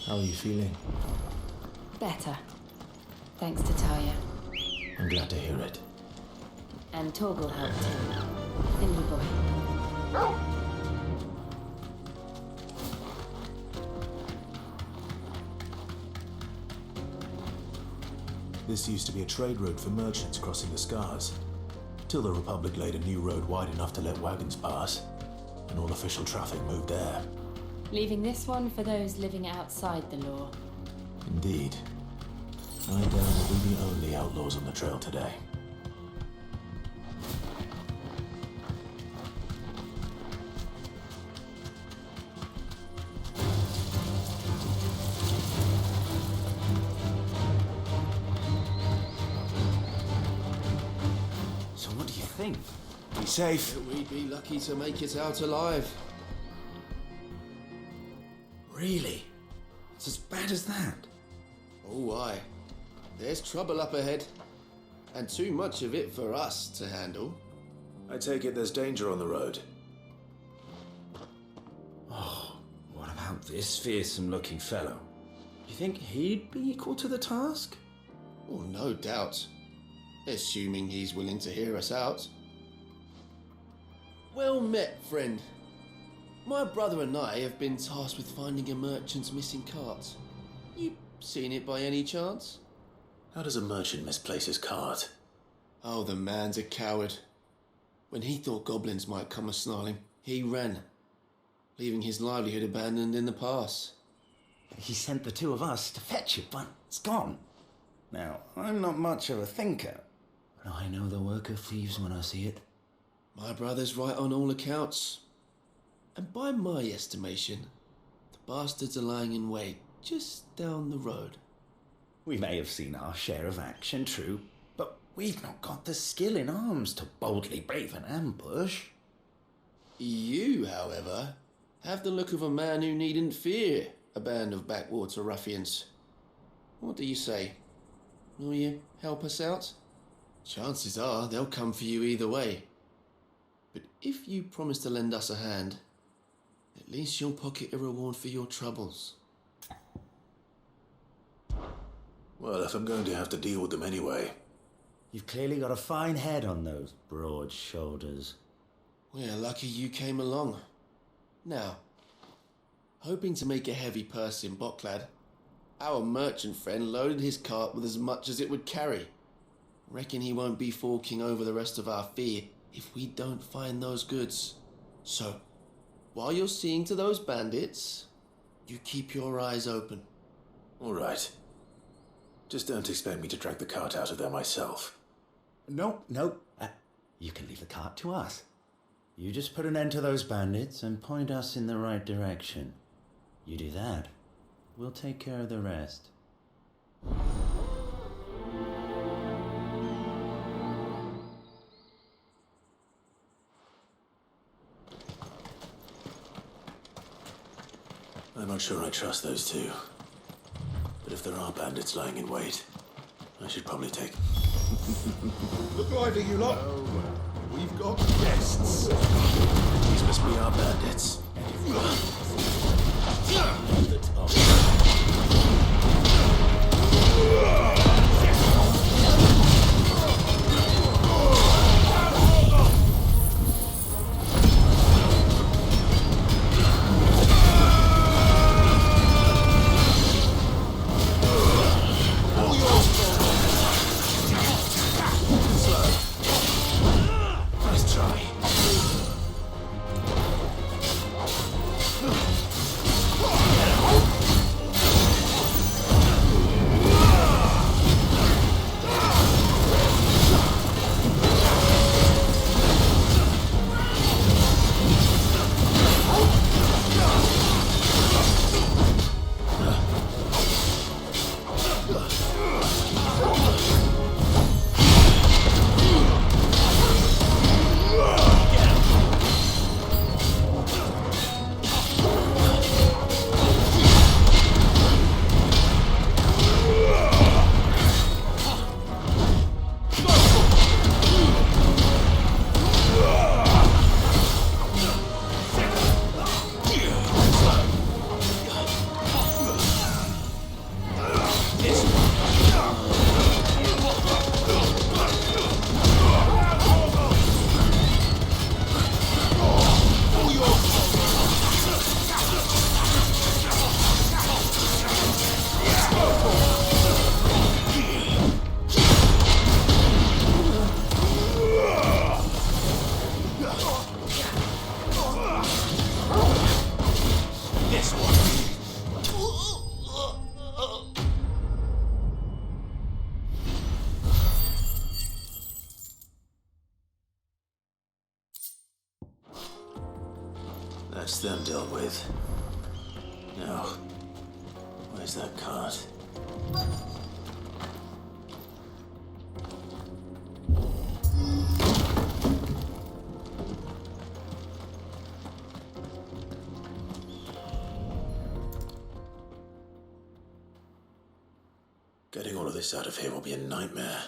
How are you feeling? Better. Thanks to Talia. I'm glad to hear it. And Torgal helped too. Didn't he, boy? This used to be a trade route for merchants crossing the Scars, till the Republic laid a new road wide enough to let wagons pass, and all official traffic moved there. Leaving this one for those living outside the law. Indeed. I doubt we'll be the only outlaws on the trail today. So what do you think? Be safe. We'd be lucky to make it out alive. Really? It's as bad as that? Oh, aye. There's trouble up ahead. And too much of it for us to handle. I take it there's danger on the road. Oh, what about this fearsome-looking fellow? You think he'd be equal to the task? Oh, no doubt. Assuming he's willing to hear us out. Well met, friend. My brother and I have been tasked with finding a merchant's missing cart. You seen it by any chance? How does a merchant misplace his cart? Oh, the man's a coward. When he thought goblins might come a-snarling, he ran, leaving his livelihood abandoned in the pass. He sent the two of us to fetch it, but it's gone. Now, I'm not much of a thinker, but I know the work of thieves when I see it. My brother's right on all accounts. And by my estimation, the bastards are lying in wait just down the road. We may have seen our share of action, true, but we've not got the skill in arms to boldly brave an ambush. You, however, have the look of a man who needn't fear a band of backwater ruffians. What do you say? Will you help us out? Chances are they'll come for you either way. But if you promise to lend us a hand, at least you'll pocket a reward for your troubles. Well, if I'm going to have to deal with them anyway. You've clearly got a fine head on those broad shoulders. We're lucky you came along. Now, hoping to make a heavy purse in Boklad, our merchant friend loaded his cart with as much as it would carry. Reckon he won't be forking over the rest of our fee if we don't find those goods. So, while you're seeing to those bandits, you keep your eyes open. All right. Just don't expect me to drag the cart out of there myself. No. You can leave the cart to us. You just put an end to those bandits and point us in the right direction. You do that, we'll take care of the rest. I'm not sure I trust those two. But if there are bandits lying in wait, I should probably take... Look lively, you lot. We've got guests. These must be our bandits. The top. Nice try. That's them dealt with. Now, where's that cart? Getting all of this out of here will be a nightmare.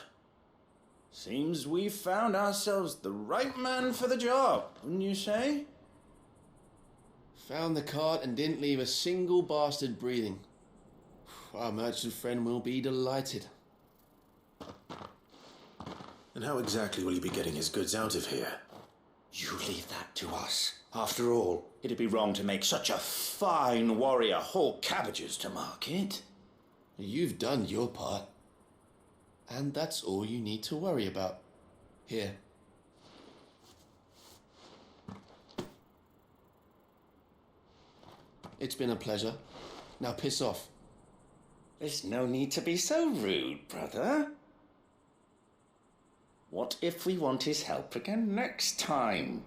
Seems we've found ourselves the right man for the job, wouldn't you say? Found the cart and didn't leave a single bastard breathing. Our merchant friend will be delighted. And how exactly will he be getting his goods out of here? You leave that to us. After all, it'd be wrong to make such a fine warrior haul cabbages to market. You've done your part. And that's all you need to worry about. Here. It's been a pleasure. Now piss off. There's no need to be so rude, brother. What if we want his help again next time?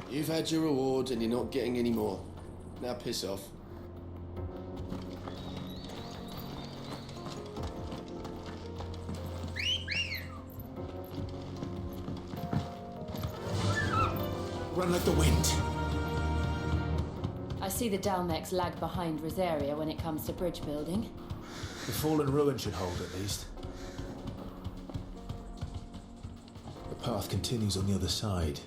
You've had your reward and you're not getting any more. Now piss off. Run like the wind. I see the Dalmex lag behind Rosaria when it comes to bridge building. The fallen ruin should hold, at least. The path continues on the other side.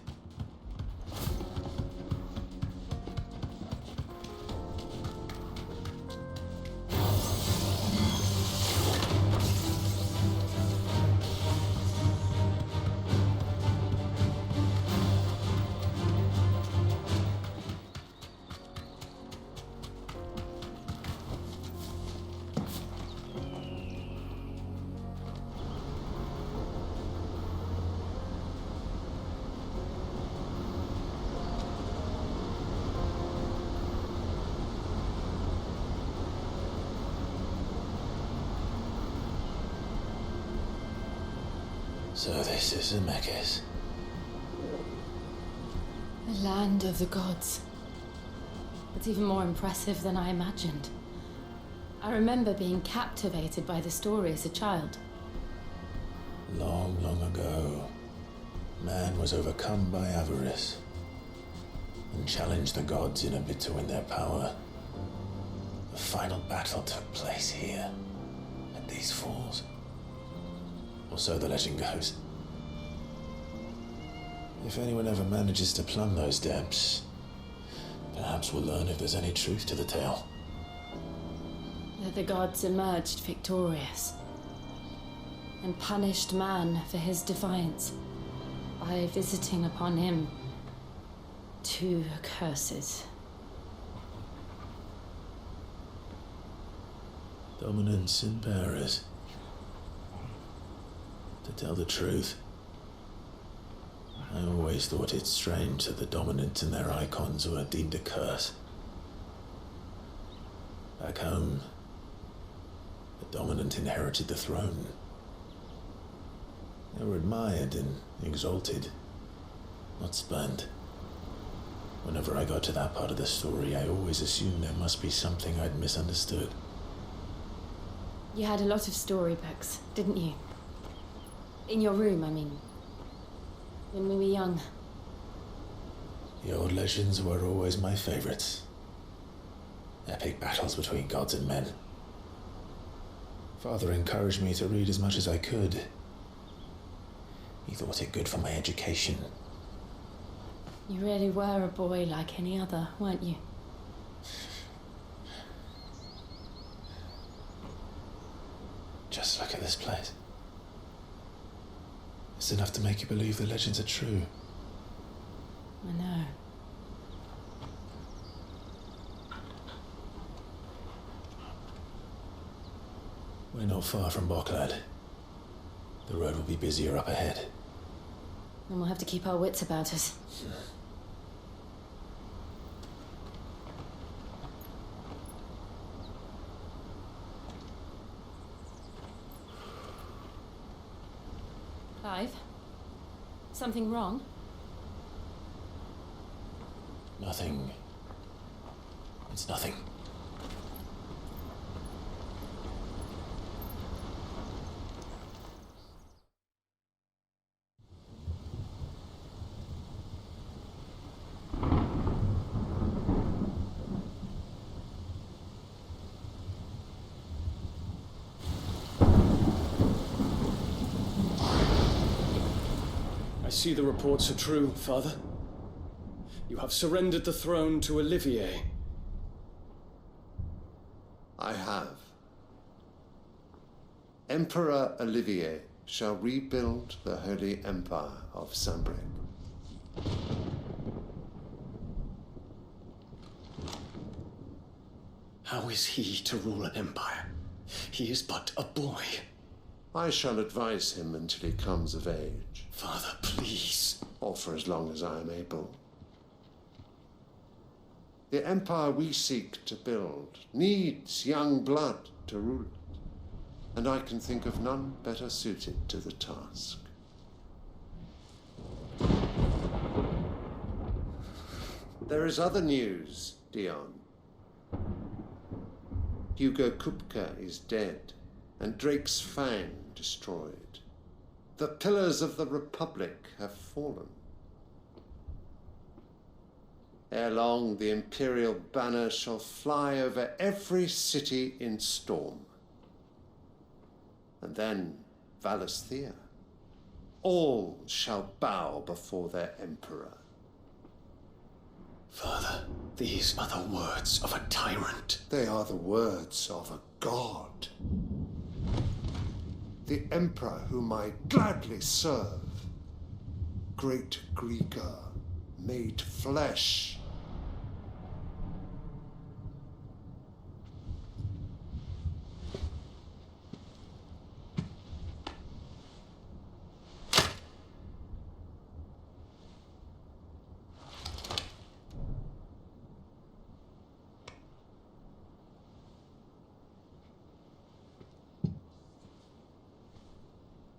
So this is Zemeckis. The land of the gods. It's even more impressive than I imagined. I remember being captivated by the story as a child. Long, long ago, man was overcome by avarice and challenged the gods in a bid to win their power. The final battle took place here, at these falls. Or so the legend goes. If anyone ever manages to plumb those depths, perhaps we'll learn if there's any truth to the tale. That the gods emerged victorious and punished man for his defiance by visiting upon him 2 curses. Dominance and bearers. To tell the truth, I always thought it strange that the dominant and their icons were deemed a curse. Back home, the dominant inherited the throne. They were admired and exalted, not spurned. Whenever I got to that part of the story, I always assumed there must be something I'd misunderstood. You had a lot of storybooks, didn't you? In your room, I mean. When we were young. The old legends were always my favorites. Epic battles between gods and men. Father encouraged me to read as much as I could. He thought it good for my education. You really were a boy like any other, weren't you? Just look at this place. It's enough to make you believe the legends are true. I know. We're not far from Boklad. The road will be busier up ahead. And we'll have to keep our wits about us. Clive? Something wrong? Nothing. It's nothing. I see the reports are true, Father. You have surrendered the throne to Olivier. I have. Emperor Olivier shall rebuild the Holy Empire of Sanbreque. How is he to rule an empire? He is but a boy. I shall advise him until he comes of age, Father, please. or for as long as I am able. The empire we seek to build needs young blood to rule it, and I can think of none better suited to the task. There is other news, Dion. Hugo Kupka is dead, and Drake's Fang destroyed. The pillars of the Republic have fallen. Ere long, the Imperial banner shall fly over every city in Storm. And then Valisthea. All shall bow before their Emperor. Father, these are the words of a tyrant. They are the words of a god. The Emperor whom I gladly serve. Great Grieger, made flesh.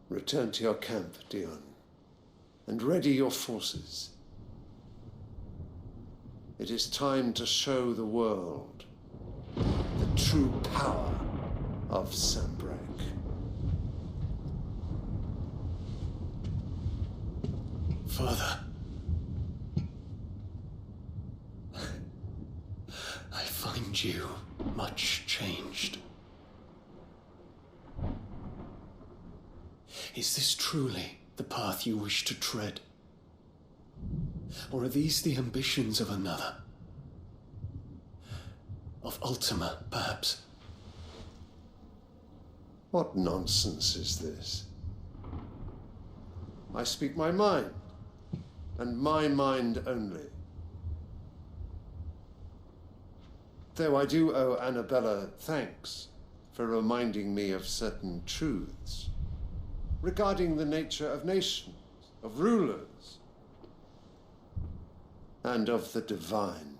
Return to your camp, Dion, and ready your forces. It is time to show the world the true power of Sanbreque. Father, I find you much changed. Is this truly the path you wish to tread? Or are these the ambitions of another? Of Ultima, perhaps? What nonsense is this? I speak my mind, and my mind only. Though I do owe Annabella thanks for reminding me of certain truths regarding the nature of nations, of rulers, and of the divine.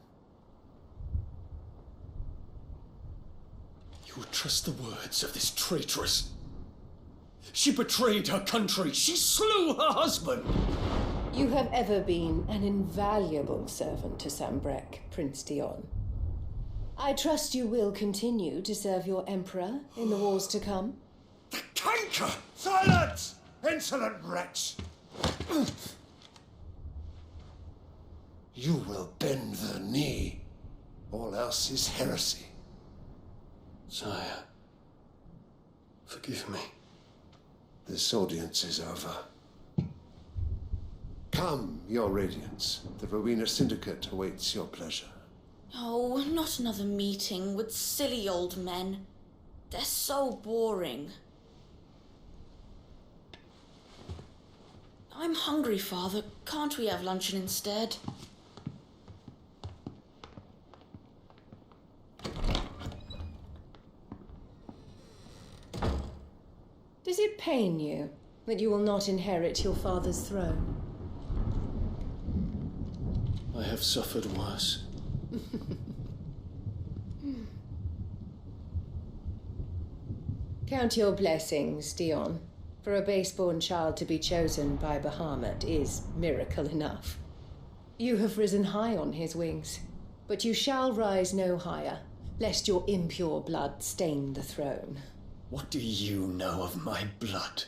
You would trust the words of this traitress? She betrayed her country. She slew her husband. You have ever been an invaluable servant to Sanbreque, Prince Dion. I trust you will continue to serve your Emperor in the wars to come. The canker! Silence! Insolent wretch! You will bend the knee. All else is heresy. Sire, forgive me. This audience is over. Come, your radiance. The Rowena Syndicate awaits your pleasure. Oh, not another meeting with silly old men. They're so boring. I'm hungry, Father. Can't we have luncheon instead? Does it pain you that you will not inherit your father's throne. I have suffered worse. Count your blessings, Dion. For a base-born child to be chosen by Bahamut is miracle enough. You have risen high on his wings, but you shall rise no higher, lest your impure blood stain the throne. What do you know of my blood?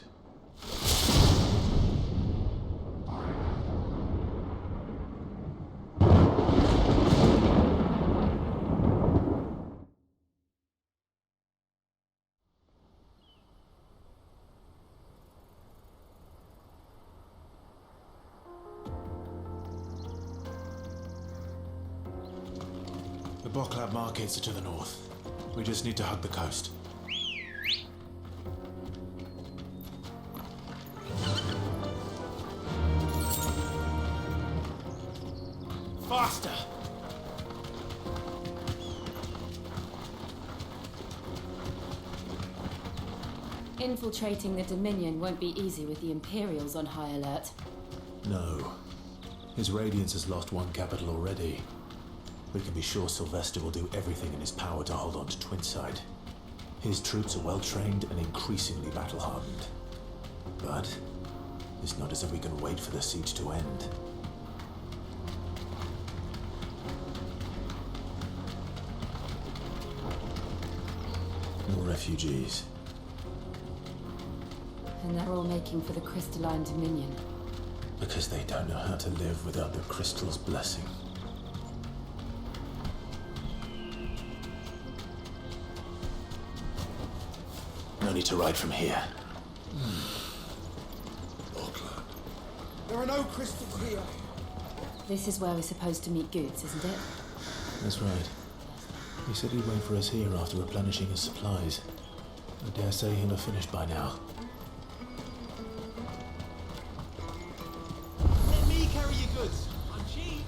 The Boklab markets are to the north. We just need to hug the coast. Faster! Infiltrating the Dominion won't be easy with the Imperials on high alert. No. His Radiance has lost one capital already. We can be sure Sylvester will do everything in his power to hold on to Twinside. His troops are well-trained and increasingly battle-hardened. But it's not as if we can wait for the siege to end. More refugees. And they're all making for the Crystalline Dominion. Because they don't know how to live without the Crystal's blessing. No need to ride from here. Boklab. There are no crystals here. This is where we're supposed to meet Goods, isn't it? That's right. He said he'd wait for us here after replenishing his supplies. I dare say he'll have finished by now. Let me carry your goods. I'm cheap.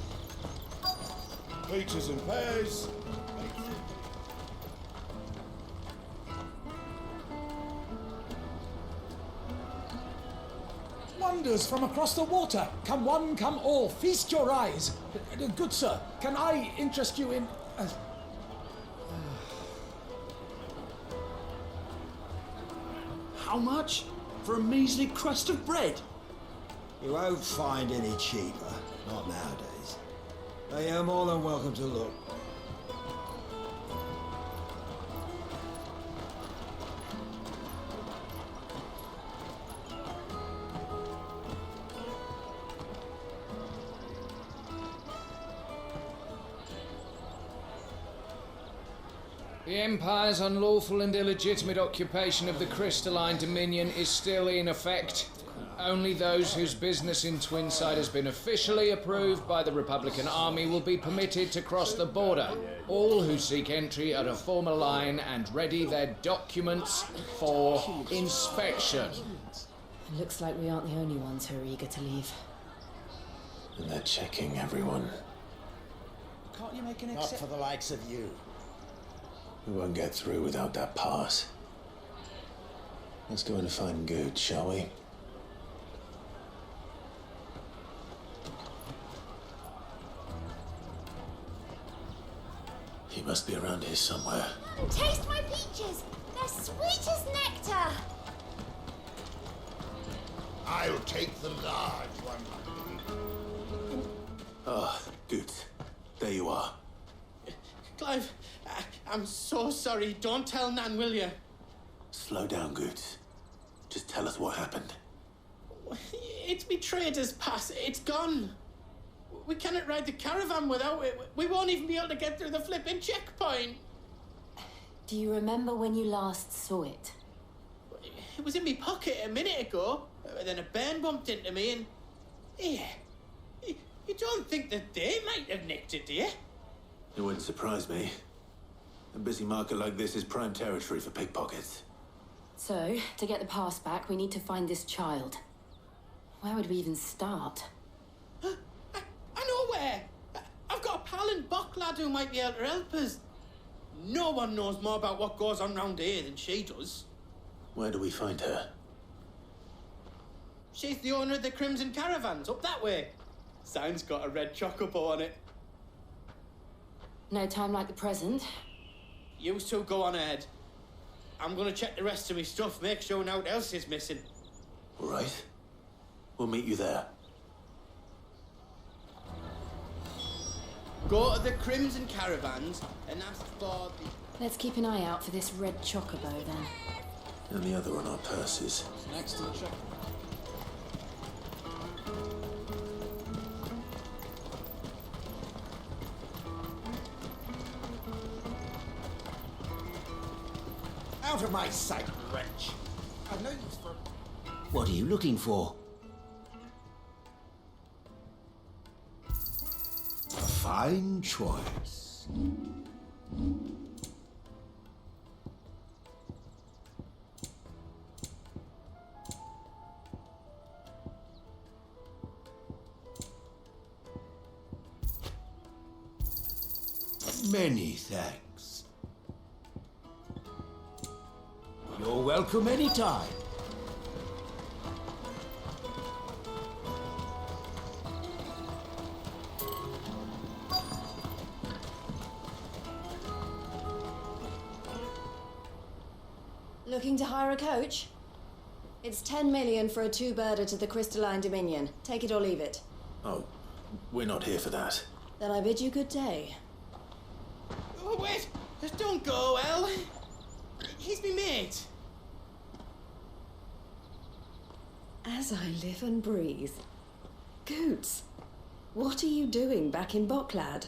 Peaches and pears. Wonders from across the water. Come one, come all. Feast your eyes. Good sir, can I interest you in... How much? For a measly crust of bread? You won't find any cheaper. Not nowadays. But you're more than welcome to look. The Empire's unlawful and illegitimate occupation of the Crystalline Dominion is still in effect. Only those whose business in Twinside has been officially approved by the Republican Army will be permitted to cross the border. All who seek entry are to form a line and ready their documents for inspection. It looks like we aren't the only ones who are eager to leave. And they're checking everyone. Can't you make an Not for the likes of you. We won't get through without that pass. Let's go and find Good, shall we? He must be around here somewhere. Taste my peaches! They're sweet as nectar! I'll take the large one. Ah, Good. There you are. Clive, I'm so sorry. Don't tell Nan, will you? Slow down, Good. Just tell us what happened. It's me trader's pass. It's gone. We cannot ride the caravan without it. We won't even be able to get through the flipping checkpoint. Do you remember when you last saw it? It was in my pocket a minute ago. Then a bairn bumped into me and... Yeah. You don't think that they might have nicked it, do you? It wouldn't surprise me. A busy market like this is prime territory for pickpockets. So, to get the pass back, we need to find this child. Where would we even start? I know where! I've got a pal in Boklab who might be able to help us. No one knows more about what goes on round here than she does. Where do we find her? She's the owner of the Crimson Caravans, up that way. Sign's got a red chocobo on it. No time like the present. You two go on ahead. I'm gonna check the rest of my stuff, make sure no one else is missing. All right. We'll meet you there. Go to the Crimson Caravans and ask for the... Let's keep an eye out for this red chocobo, then. And the other on our purses. Next to the check. Out of my sight, wretch. I've no use for... What are you looking for? A fine choice. Many thanks. You're welcome anytime. Looking to hire a coach? It's 10 million for a two-birder to the Crystalline Dominion. Take it or leave it. Oh, we're not here for that. Then I bid you good day. Oh, wait! Just don't go, El! He's me mate! As I live and breathe. Goots, what are you doing back in Boklad?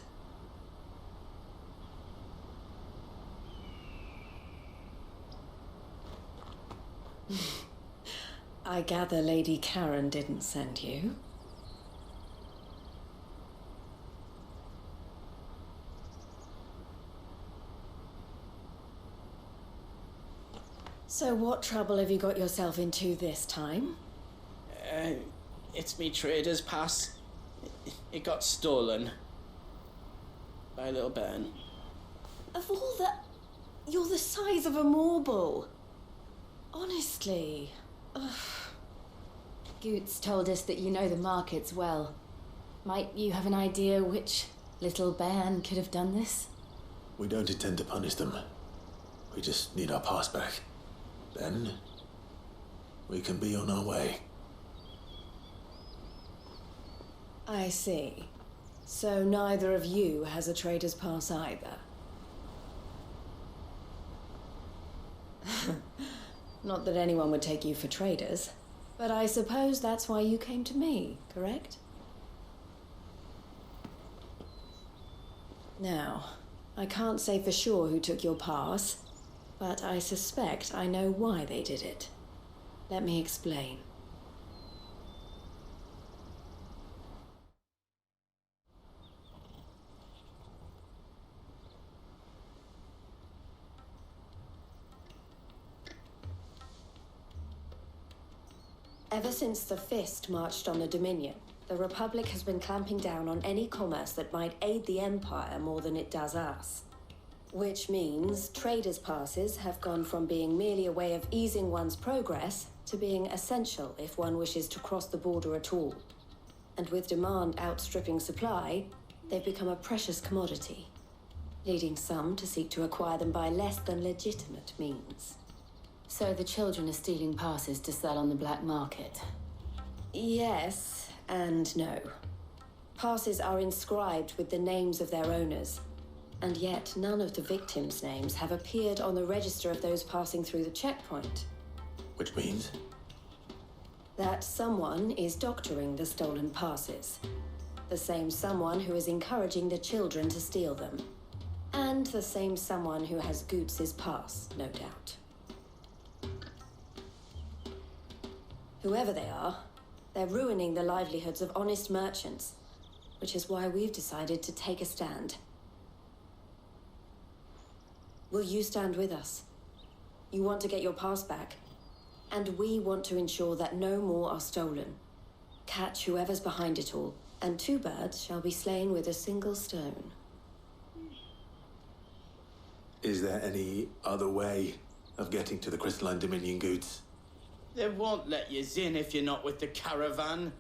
I gather Lady Karen didn't send you. So what trouble have you got yourself into this time? It's me trader's pass. It got stolen. By a little bairn. Of all the... You're the size of a marble. Honestly. Ugh. Goots told us that you know the markets well. Might you have an idea which little bairn could have done this? We don't intend to punish them. We just need our pass back. Then, we can be on our way. I see. So neither of you has a trader's pass either. Not that anyone would take you for traders, but I suppose that's why you came to me, correct? Now, I can't say for sure who took your pass, but I suspect I know why they did it. Let me explain. Ever since the Fist marched on the Dominion, the Republic has been clamping down on any commerce that might aid the Empire more than it does us. Which means traders' passes have gone from being merely a way of easing one's progress to being essential if one wishes to cross the border at all. And with demand outstripping supply, they've become a precious commodity, leading some to seek to acquire them by less than legitimate means. So the children are stealing passes to sell on the black market? Yes and no. Passes are inscribed with the names of their owners, and yet none of the victims' names have appeared on the register of those passing through the checkpoint. Which means? That someone is doctoring the stolen passes. The same someone who is encouraging the children to steal them. And the same someone who has Goots' pass, no doubt. Whoever they are, they're ruining the livelihoods of honest merchants, which is why we've decided to take a stand. Will you stand with us? You want to get your pass back, and we want to ensure that no more are stolen. Catch whoever's behind it all, and two birds shall be slain with a single stone. Is there any other way of getting to the Crystalline Dominion, Goots? They won't let you in if you're not with the caravan.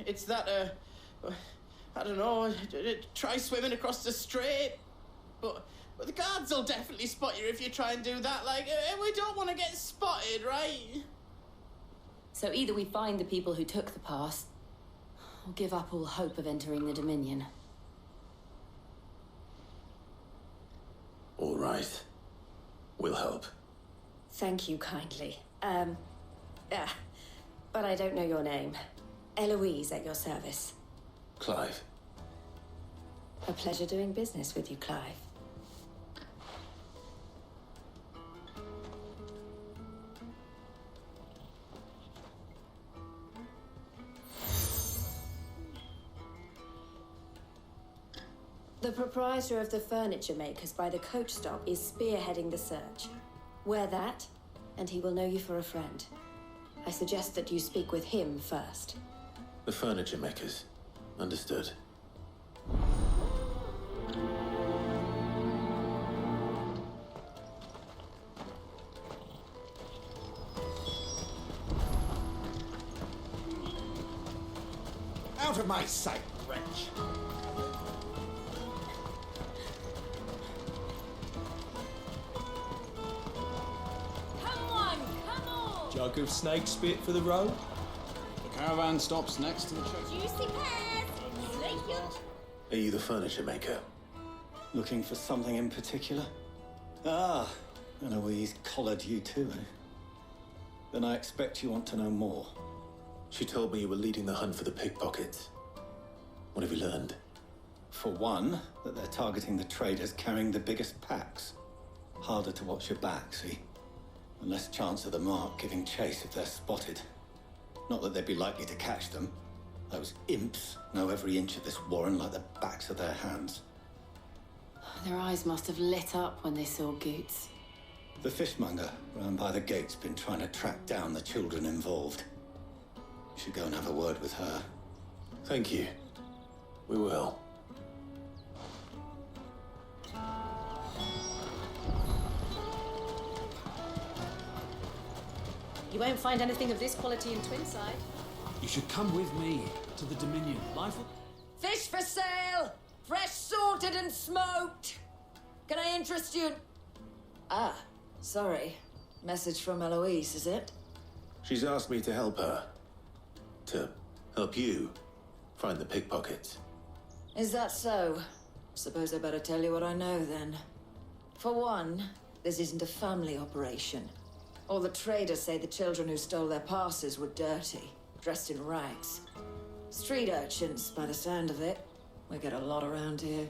It's that, I don't know, try swimming across the strait. But the guards will definitely spot you if you try and do that. Like, we don't want to get spotted, right? So either we find the people who took the pass, or give up all hope of entering the Dominion. All right. We'll help. Thank you kindly. But I don't know your name. Eloise at your service. Clive. A pleasure doing business with you, Clive. The proprietor of the furniture makers by the coach stop is spearheading the search. Wear that, and he will know you for a friend. I suggest that you speak with him first. The furniture makers. Understood. Out of my sight, wretch! Jug of snake spit for the road. The caravan stops next to the church. Juicy pears! Are you the furniture maker? Looking for something in particular? Ah, Eloise collared you too, eh? Then I expect you want to know more. She told me you were leading the hunt for the pickpockets. What have you learned? For one, that they're targeting the traders carrying the biggest packs. Harder to watch your back, see? And less chance of the mark giving chase if they're spotted. Not that they'd be likely to catch them. Those imps know every inch of this warren like the backs of their hands. Their eyes must have lit up when they saw Goots. The fishmonger round by the gate's been trying to track down the children involved. You should go and have a word with her. Thank you. We will. You won't find anything of this quality in Twinside. You should come with me to the Dominion. Life will... Fish for sale! Fresh sorted and smoked! Can I interest you? Ah, sorry. Message from Eloise, is it? She's asked me to help her. To help you find the pickpockets. Is that so? Suppose I better tell you what I know then. For one, this isn't a family operation. All the traders say the children who stole their passes were dirty, dressed in rags. Street urchins, by the sound of it. We get a lot around here.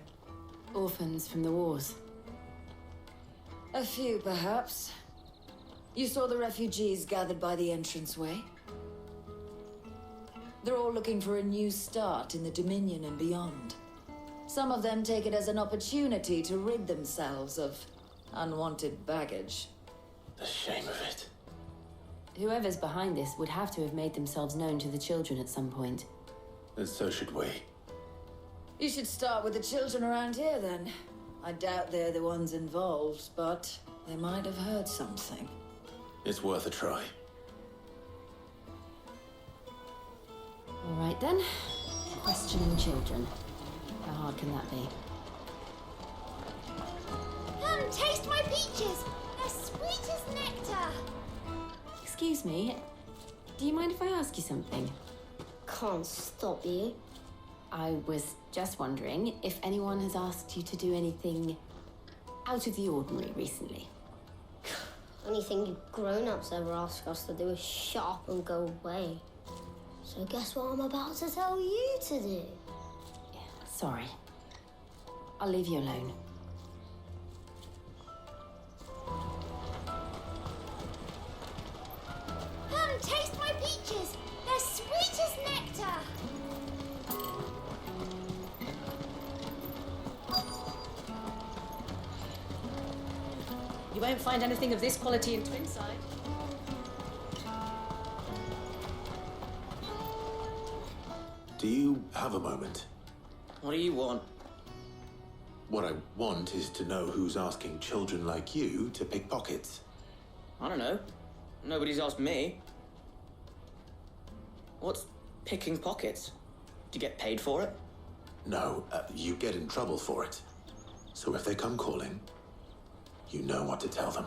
Orphans from the wars. A few, perhaps. You saw the refugees gathered by the entranceway? They're all looking for a new start in the Dominion and beyond. Some of them take it as an opportunity to rid themselves of unwanted baggage. The shame of it. Whoever's behind this would have to have made themselves known to the children at some point. And so should we. You should start with the children around here, then. I doubt they're the ones involved, but they might have heard something. It's worth a try. All right, then. Questioning children. How hard can that be? Come, taste my peaches! They're sweet as nectar! Excuse me, do you mind if I ask you something? Can't stop you. I was just wondering if anyone has asked you to do anything out of the ordinary recently. Anything you grown-ups ever ask us to do is shut up and go away. So guess what I'm about to tell you to do? Sorry. I'll leave you alone. Come, taste my peaches! They're sweet as nectar! You won't find anything of this quality in Twinside. Do you have a moment? What do you want? What I want is to know who's asking children like you to pick pockets. I don't know. Nobody's asked me. What's picking pockets? Do you get paid for it? No, you get in trouble for it. So if they come calling, you know what to tell them.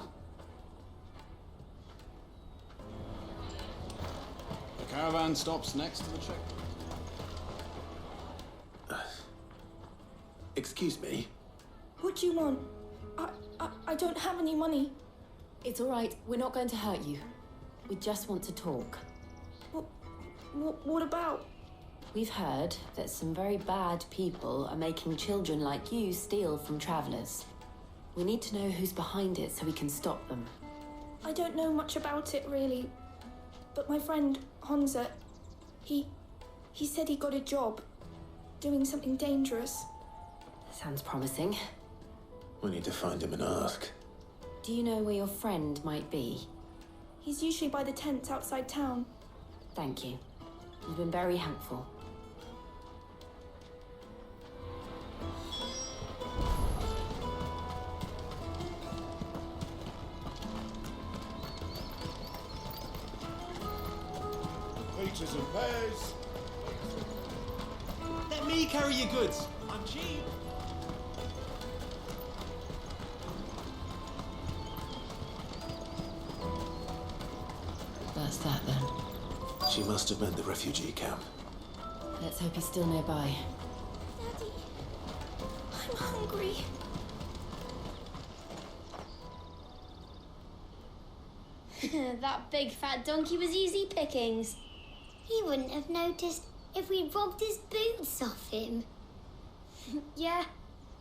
The caravan stops next to the checkpoint. Excuse me? What do you want? I don't have any money. It's all right. We're not going to hurt you. We just want to talk. What about? We've heard that some very bad people are making children like you steal from travelers. We need to know who's behind it so we can stop them. I don't know much about it, really. But my friend, Hansa, he said he got a job doing something dangerous. Sounds promising. We need to find him and ask. Do you know where your friend might be? He's usually by the tents outside town. Thank you. You've been very helpful. Peaches and pears. Let me carry your goods. I'm cheap. That's that then. She must have meant the refugee camp. Let's hope he's still nearby. Daddy, I'm hungry. That big fat donkey was easy pickings. He wouldn't have noticed if we'd robbed his boots off him. Yeah.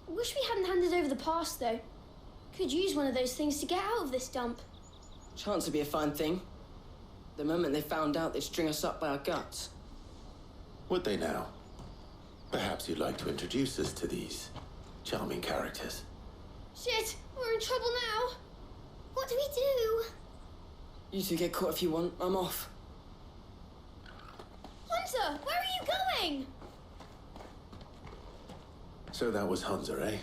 Wish we hadn't handed over the pass, though. Could use one of those things to get out of this dump. Chance would be a fine thing. The moment they found out, they'd string us up by our guts. Would they now? Perhaps you'd like to introduce us to these charming characters. Shit, we're in trouble now. What do we do? You two get caught if you want. I'm off. Hunter, where are you going? So that was Hansa, eh?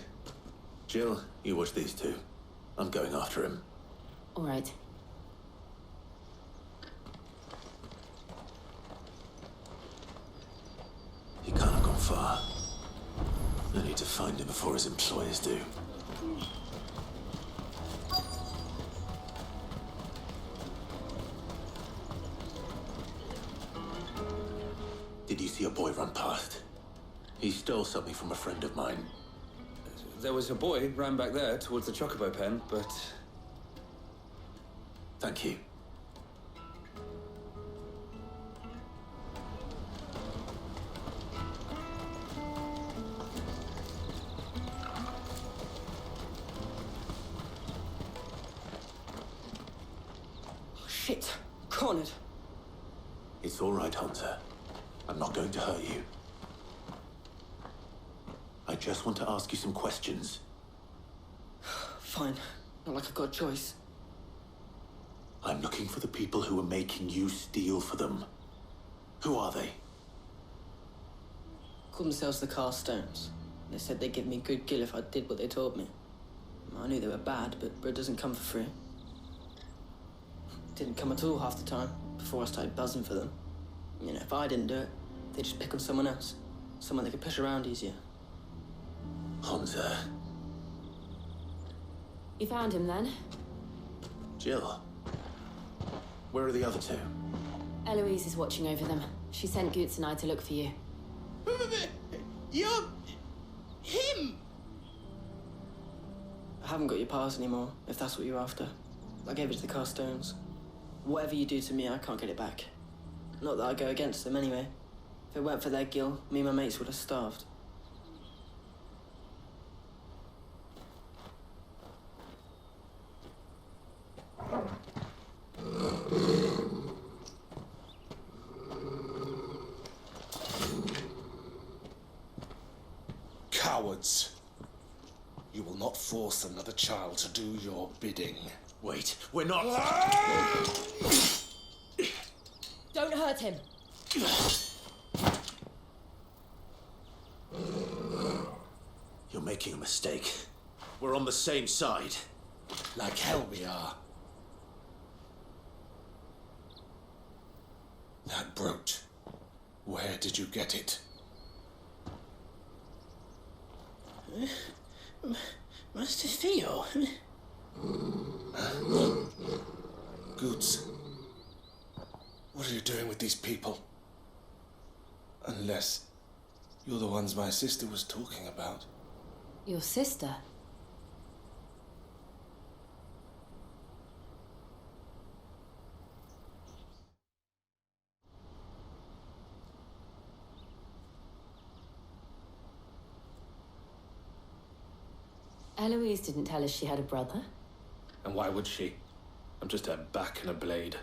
Jill, you watch these two. I'm going after him. All right. He can't have gone far. I need to find him before his employers do. Did you see a boy run past? He stole something from a friend of mine. There was a boy ran back there towards the chocobo pen, but... Thank you. Shit, cornered. It's all right, Hunter. I'm not going to hurt you. I just want to ask you some questions. Fine. Not like I've got a choice. I'm looking for the people who are making you steal for them. Who are they? Called themselves the Carstones. They said they'd give me good gill if I did what they told me. I knew they were bad, but bread doesn't come for free. Didn't come at all half the time, before I started buzzing for them. You know, if I didn't do it, they'd just pick on someone else. Someone they could push around easier. Hansa. You found him then? Jill. Where are the other two? Eloise is watching over them. She sent Goots and I to look for you. You're... him! I haven't got your pass anymore, if that's what you're after. I gave it to the Carstones. Whatever you do to me, I can't get it back. Not that I go against them anyway. If it weren't for their gill, me and my mates would have starved. Cowards. You will not force another child to do your bidding. Wait, we're not... Don't hurt him. You're making a mistake. We're on the same side. Like hell we are. That brute Where did you get it? Master Theo? Goods. What are you doing with these people? Unless you're the ones my sister was talking about. Your sister? Eloise didn't tell us she had a brother. And why would she? I'm just a back and a blade.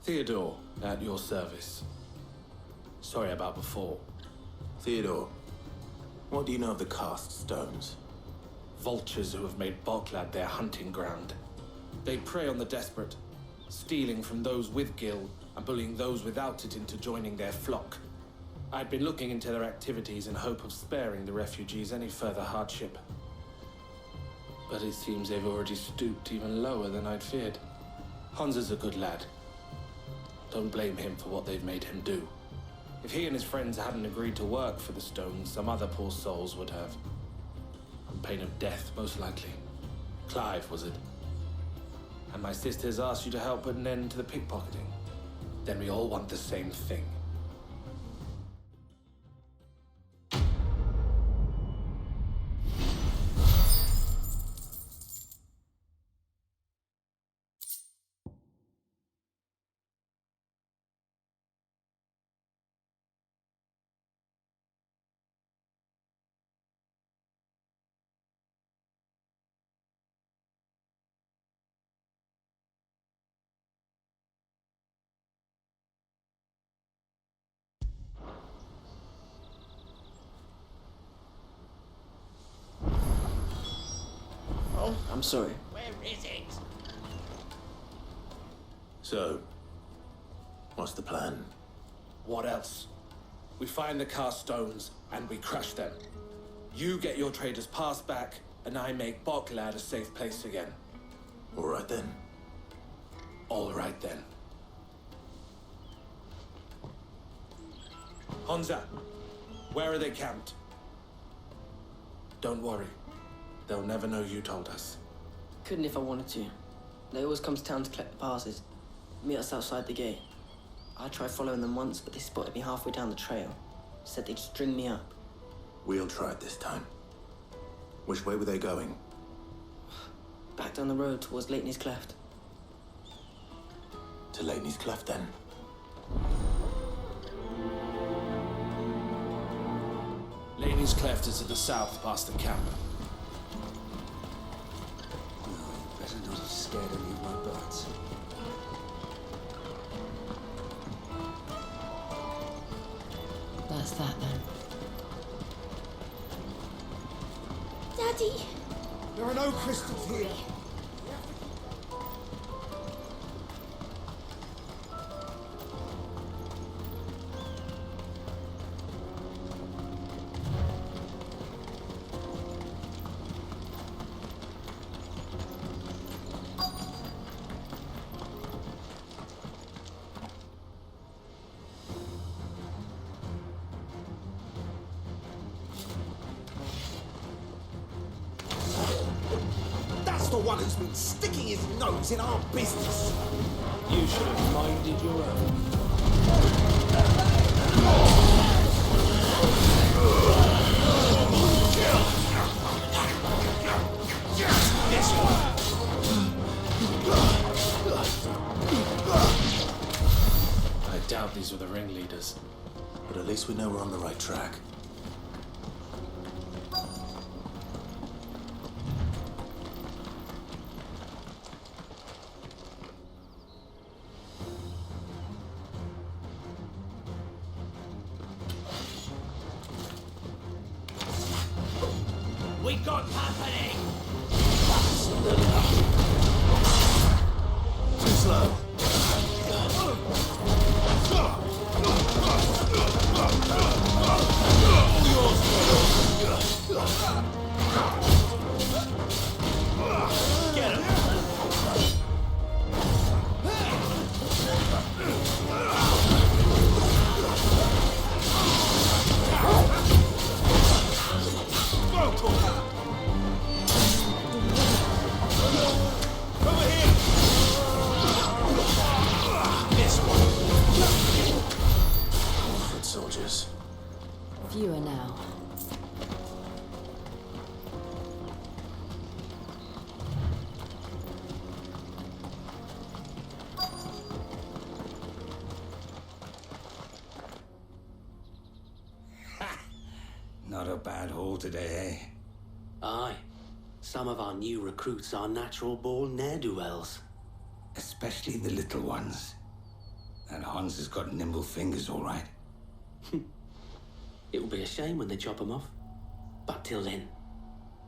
Theodore, at your service. Sorry about before. Theodore, what do you know of the cast stones? Vultures who have made Boklad their hunting ground. They prey on the desperate, stealing from those with gil and bullying those without it into joining their flock. I'd been looking into their activities in hope of sparing the refugees any further hardship. But it seems they've already stooped even lower than I'd feared. Hans is a good lad. Don't blame him for what they've made him do. If he and his friends hadn't agreed to work for the stones, some other poor souls would have. On pain of death, most likely. Clive, was it? And my sisters asked you to help put an end to the pickpocketing. Then we all want the same thing. Oh, I'm sorry. Where is it? So, what's the plan? What else? We find the cast stones and we crush them. You get your trader's pass back, and I make Boklad a safe place again. All right then. All right then. Honza, where are they camped? Don't worry. They'll never know you told us. Couldn't if I wanted to. They always come to town to collect the passes. Meet us outside the gate. I tried following them once, but they spotted me halfway down the trail. Said they'd string me up. We'll try it this time. Which way were they going? Back down the road towards Leighton's Cleft. To Leighton's Cleft, then. Leighton's Cleft is to the south past the camp. Better not have scared any of my birds. That's that then. Daddy! There are no crystals here. The one who's been sticking his nose in our business. You should have minded your own. This one. I doubt these were the ringleaders. But at least we know we're on the right track. We got company! Too slow. Get him! Not a bad haul today, eh? Aye. Some of our new recruits are natural-born ne'er-do-wells. Especially the little ones. That Hans has got nimble fingers, all right. It will be a shame when they chop them off. But till then,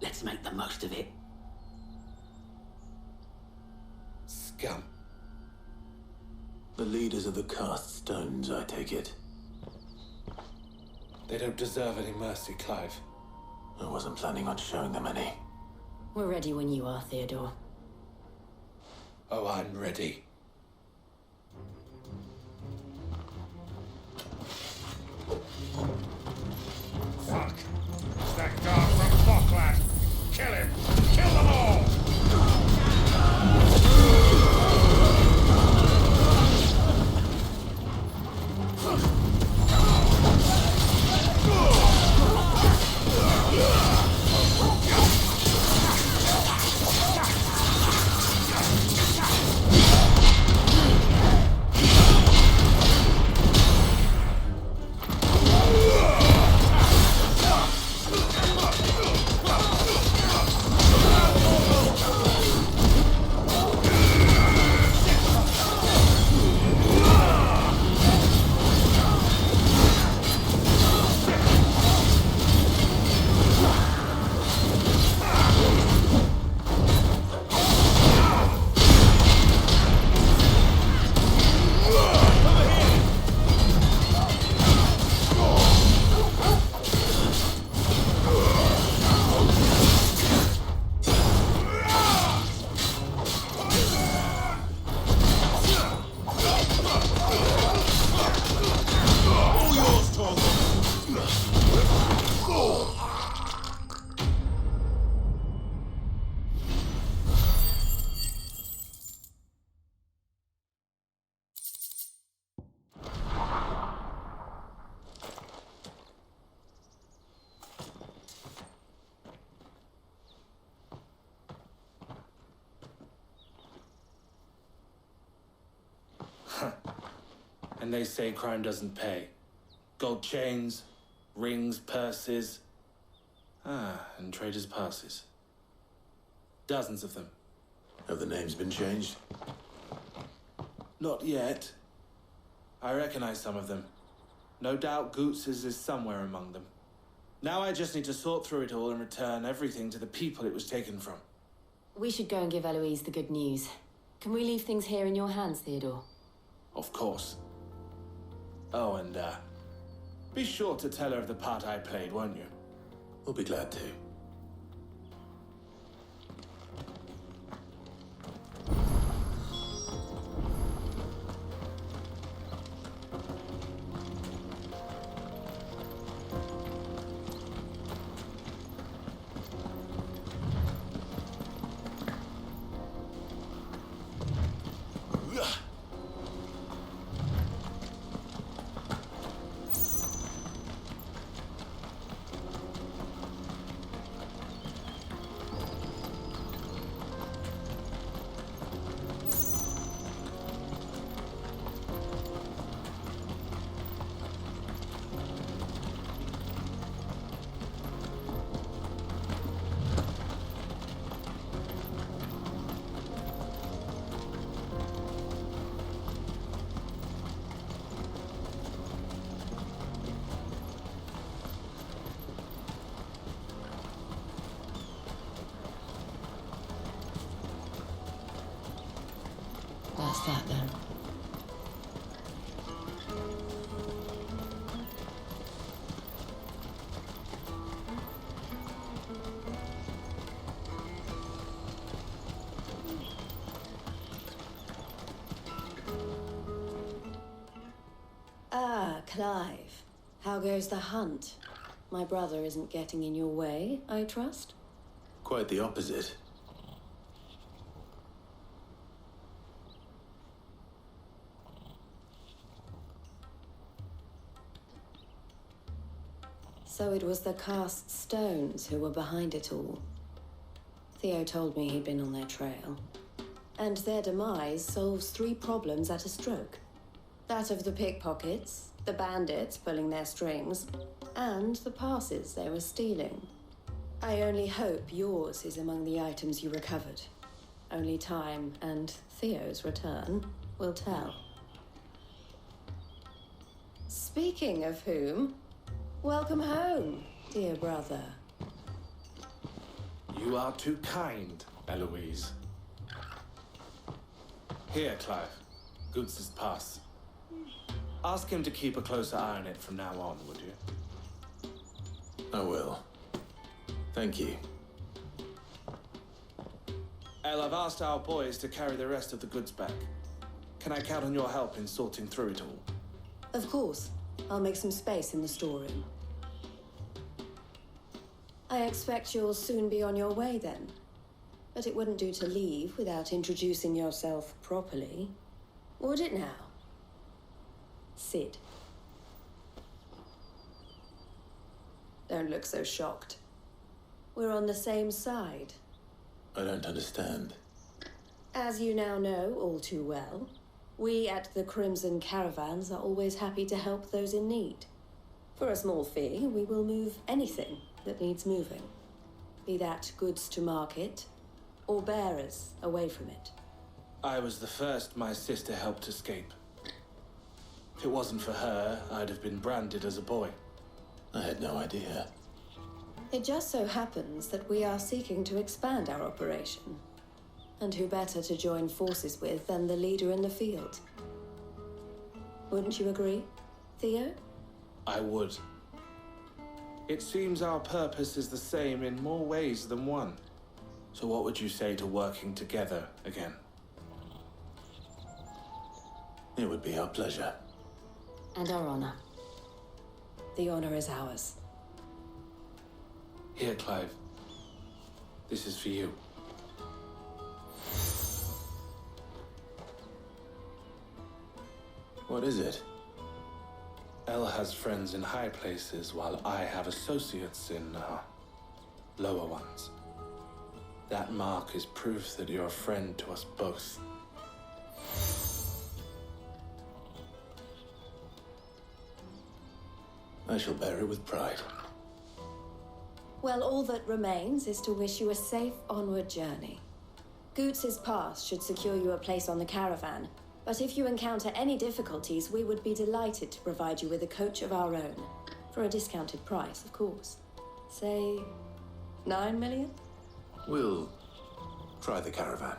let's make the most of it. Scum. The leaders of the cast stones, I take it. They don't deserve any mercy, Clive. I wasn't planning on showing them any. We're ready when you are, Theodore. Oh, I'm ready. Fuck! It's that guard from Falkland! Kill him! Kill them all! And they say crime doesn't pay. Gold chains, rings, purses. And traders' passes. Dozens of them. Have the names been changed? Not yet. I recognize some of them. No doubt Goots's is somewhere among them. Now I just need to sort through it all and return everything to the people it was taken from. We should go and give Eloise the good news. Can we leave things here in your hands, Theodore? Of course. Oh, and, be sure to tell her of the part I played, won't you? We'll be glad to. That's that then. Ah, Clive. How goes the hunt? My brother isn't getting in your way, I trust? Quite the opposite. So it was the cast stones who were behind it all. Theo told me he'd been on their trail. And their demise solves 3 problems at a stroke. That of the pickpockets, the bandits pulling their strings, and the passes they were stealing. I only hope yours is among the items you recovered. Only time and Theo's return will tell. Speaking of whom, welcome home, dear brother. You are too kind, Eloise. Here, Clive. Goots' pass. Ask him to keep a closer eye on it from now on, would you? I will. Thank you. Elle, I've asked our boys to carry the rest of the goods back. Can I count on your help in sorting through it all? Of course. I'll make some space in the storeroom. I expect you'll soon be on your way then. But it wouldn't do to leave without introducing yourself properly. Would it now? Sid. Don't look so shocked. We're on the same side. I don't understand. As you now know all too well, we at the Crimson Caravans are always happy to help those in need. For a small fee, we will move anything that needs moving. Be that goods to market, or bearers away from it. I was the first my sister helped escape. If it wasn't for her, I'd have been branded as a boy. I had no idea. It just so happens that we are seeking to expand our operation. And who better to join forces with than the leader in the field? Wouldn't you agree, Theo? I would. It seems our purpose is the same in more ways than one. So what would you say to working together again? It would be our pleasure. And our honor. The honor is ours. Here, Clive. This is for you. What is it? Elle has friends in high places, while I have associates in, lower ones. That mark is proof that you're a friend to us both. I shall bear it with pride. Well, all that remains is to wish you a safe onward journey. Goots' pass should secure you a place on the caravan, but if you encounter any difficulties, we would be delighted to provide you with a coach of our own. For a discounted price, of course. Say, 9 million? We'll try the caravan.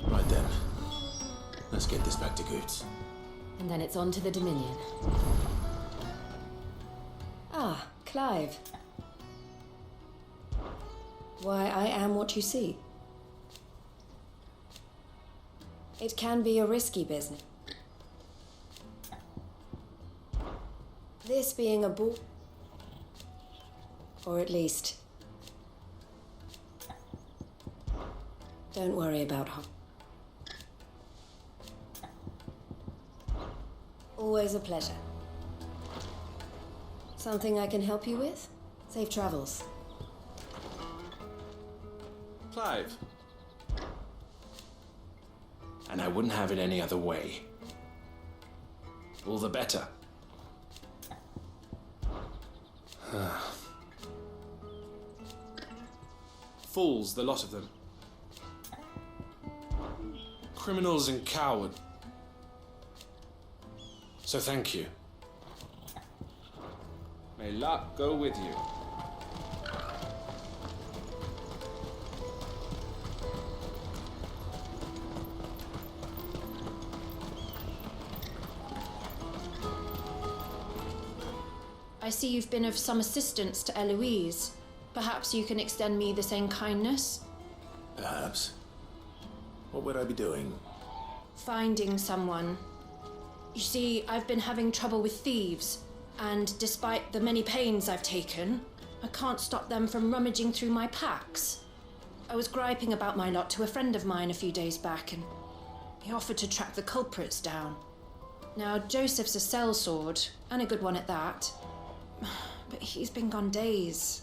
Right then. Let's get this back to Goots. And then it's on to the Dominion. Ah, Clive. Why, I am what you see. It can be a risky business. This being a bull... Or at least... Don't worry about her. Always a pleasure. Something I can help you with? Safe travels. Clive. And I wouldn't have it any other way. All the better. Fools, the lot of them. Criminals and cowards. So thank you. May luck go with you. I see you've been of some assistance to Eloise. Perhaps you can extend me the same kindness? Perhaps. What would I be doing? Finding someone. You see, I've been having trouble with thieves, and despite the many pains I've taken, I can't stop them from rummaging through my packs. I was griping about my lot to a friend of mine a few days back, and he offered to track the culprits down. Now, Joseph's a sellsword, and a good one at that. But he's been gone days,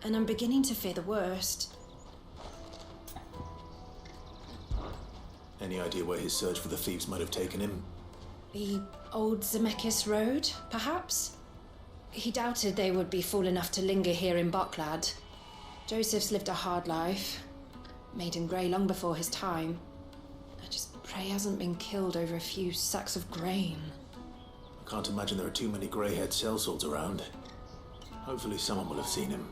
and I'm beginning to fear the worst. Any idea where his search for the thieves might have taken him? The old Zemeckis Road, perhaps? He doubted they would be fool enough to linger here in Boklad. Joseph's lived a hard life, made him grey long before his time. I just pray he hasn't been killed over a few sacks of grain. I can't imagine there are too many grey-haired sellswords around. Hopefully someone will have seen him.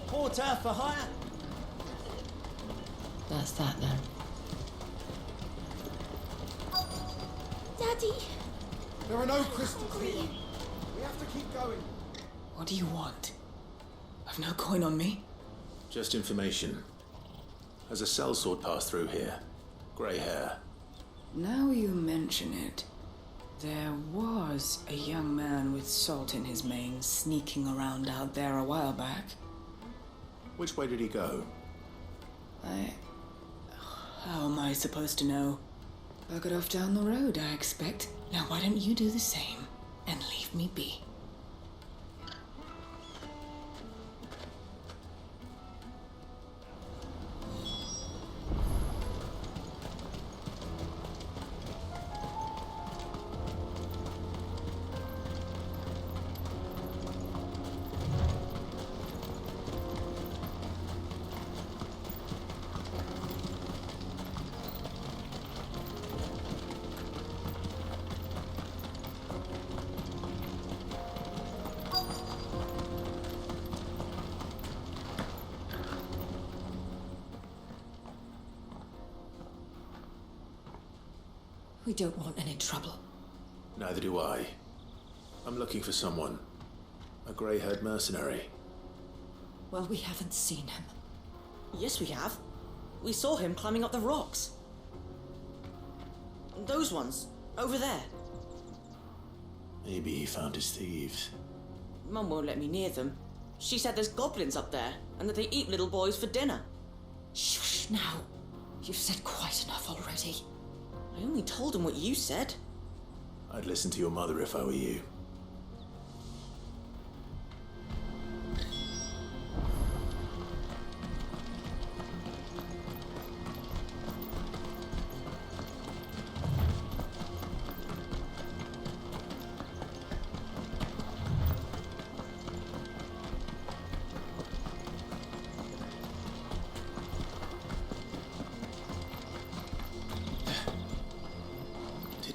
Porter for hire? That's that then. Daddy! There are no crystals here. We have to keep going. What do you want? I've no coin on me. Just information. Has a sellsword passed through here? Grey hair. Now you mention it, there was a young man with salt in his mane sneaking around out there a while back. Which way did he go? How am I supposed to know? I got off down the road, I expect. Now why don't you do the same and leave me be? We don't want any trouble. Neither do I. I'm looking for someone. A grey-haired mercenary. Well, we haven't seen him. Yes, we have. We saw him climbing up the rocks. Those ones, over there. Maybe he found his thieves. Mum won't let me near them. She said there's goblins up there, and that they eat little boys for dinner. Shush now. You've said quite enough already. I only told him what you said. I'd listen to your mother if I were you.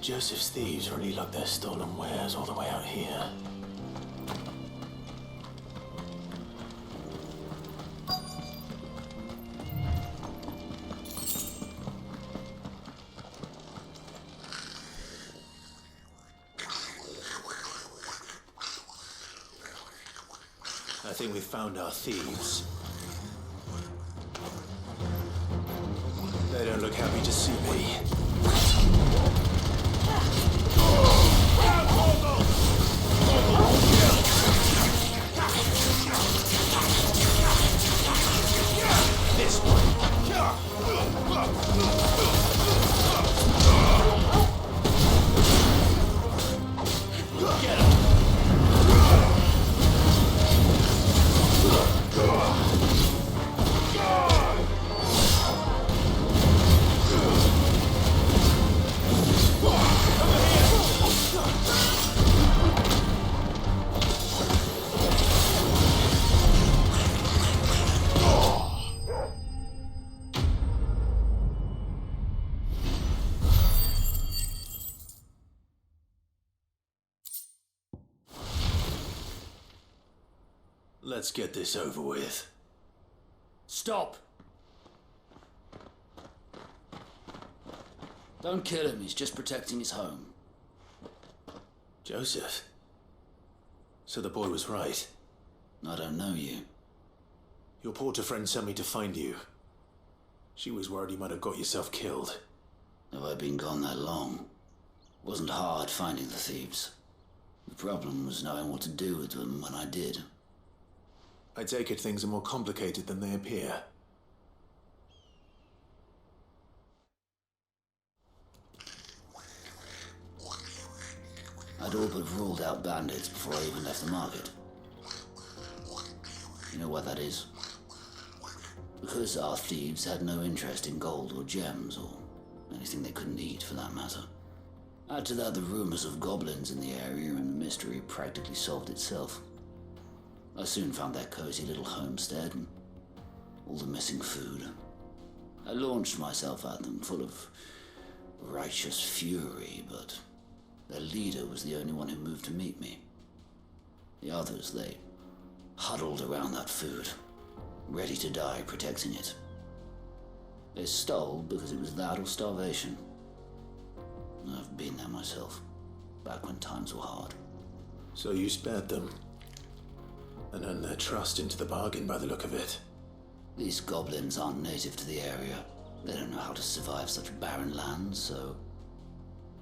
Joseph's thieves really lug their stolen wares all the way out here. I think we've found our thieves. They don't look happy to see me. This one. Get him. Let's get this over with. Stop! Don't kill him, he's just protecting his home. Joseph? So the boy was right. I don't know you. Your porter friend sent me to find you. She was worried you might have got yourself killed. Have I been gone that long? It wasn't hard finding the thieves. The problem was knowing what to do with them when I did. I take it things are more complicated than they appear. I'd all but ruled out bandits before I even left the market. You know why that is? Because our thieves had no interest in gold or gems, or anything they couldn't eat for that matter. Add to that the rumors of goblins in the area, and the mystery practically solved itself. I soon found their cozy little homestead and all the missing food. I launched myself at them, full of righteous fury, but their leader was the only one who moved to meet me. The others, they huddled around that food, ready to die protecting it. They stole because it was that or starvation. I've been there myself, back when times were hard. So you spared them, and earned their trust into the bargain by the look of it. These goblins aren't native to the area. They don't know how to survive such barren lands, so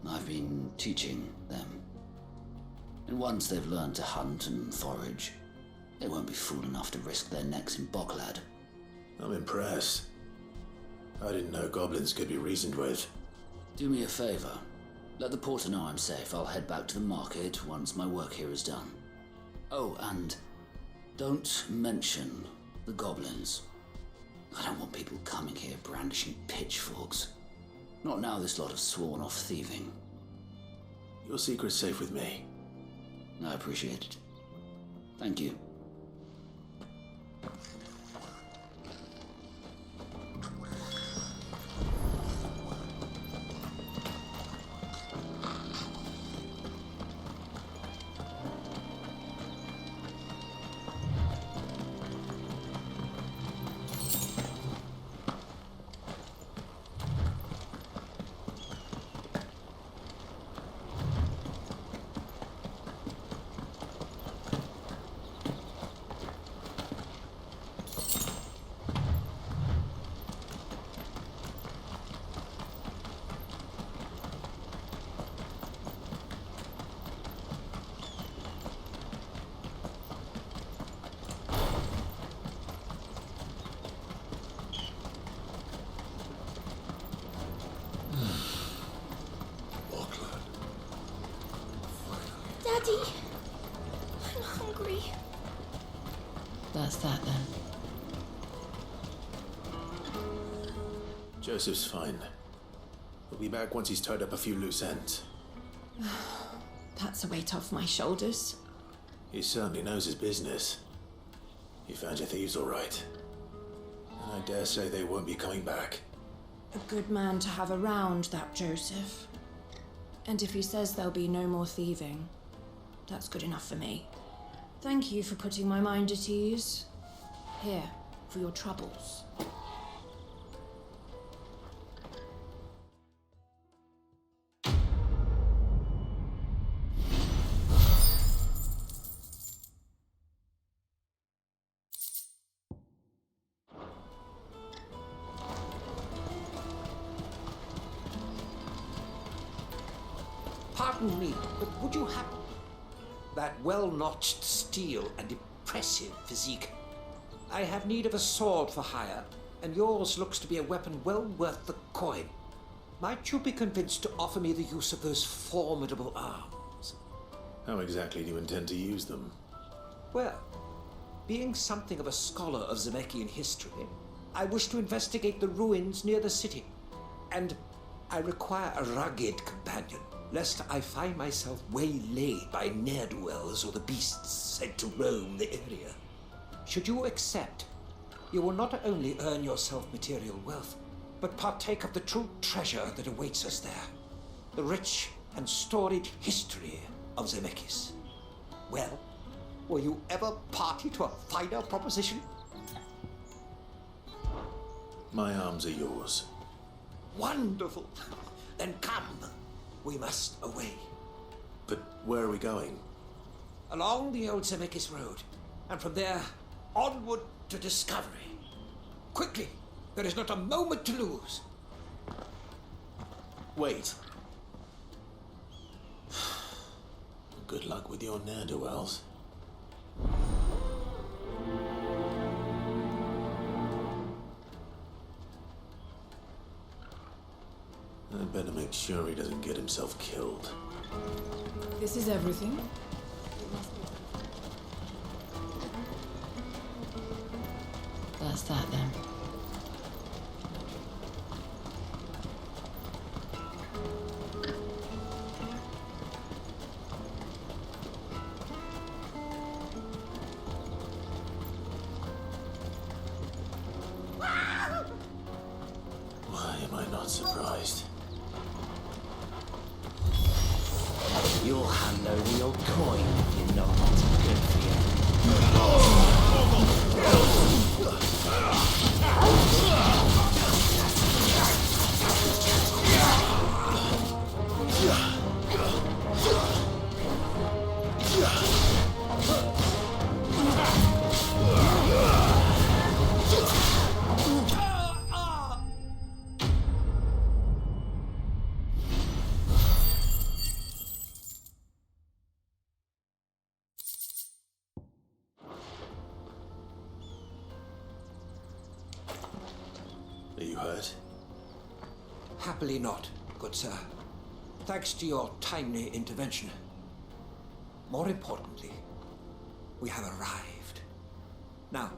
I've been teaching them. And once they've learned to hunt and forage, they won't be fool enough to risk their necks in Bocklad. I'm impressed. I didn't know goblins could be reasoned with. Do me a favor. Let the porter know I'm safe. I'll head back to the market once my work here is done. Oh, and don't mention the goblins. I don't want people coming here brandishing pitchforks. Not now this lot have sworn off thieving. Your secret's safe with me. I appreciate it. Thank you. Daddy, I'm hungry. That's that then. Joseph's fine. He'll be back once he's tied up a few loose ends. That's a weight off my shoulders. He certainly knows his business. He found your thieves all right. And I dare say they won't be coming back. A good man to have around, that Joseph. And if he says there'll be no more thieving, that's good enough for me. Thank you for putting my mind at ease. Here, for your troubles. Pardon me, but would you have that well-notched steel and impressive physique? I have need of a sword for hire, and yours looks to be a weapon well worth the coin. Might you be convinced to offer me the use of those formidable arms? How exactly do you intend to use them? Well, being something of a scholar of Zemeckis history, I wish to investigate the ruins near the city, and I require a rugged companion, lest I find myself waylaid by ne'er-do-wells or the beasts sent to roam the area. Should you accept, you will not only earn yourself material wealth, but partake of the true treasure that awaits us there, the rich and storied history of Zemeckis. Well, were you ever party to a finer proposition? My arms are yours. Wonderful. Then come. We must away. But where are we going? Along the old Zemeckis Road, and from there, onward to discovery. Quickly! There is not a moment to lose. Wait. Good luck with your ne'er-do-wells. better make sure he doesn't get himself killed. This is everything? That's that then. Why am I not surprised? You'll hand over your coin if you're not good for you. Are you hurt? Happily not, good sir. Thanks to your timely intervention. More importantly, we have arrived. Now,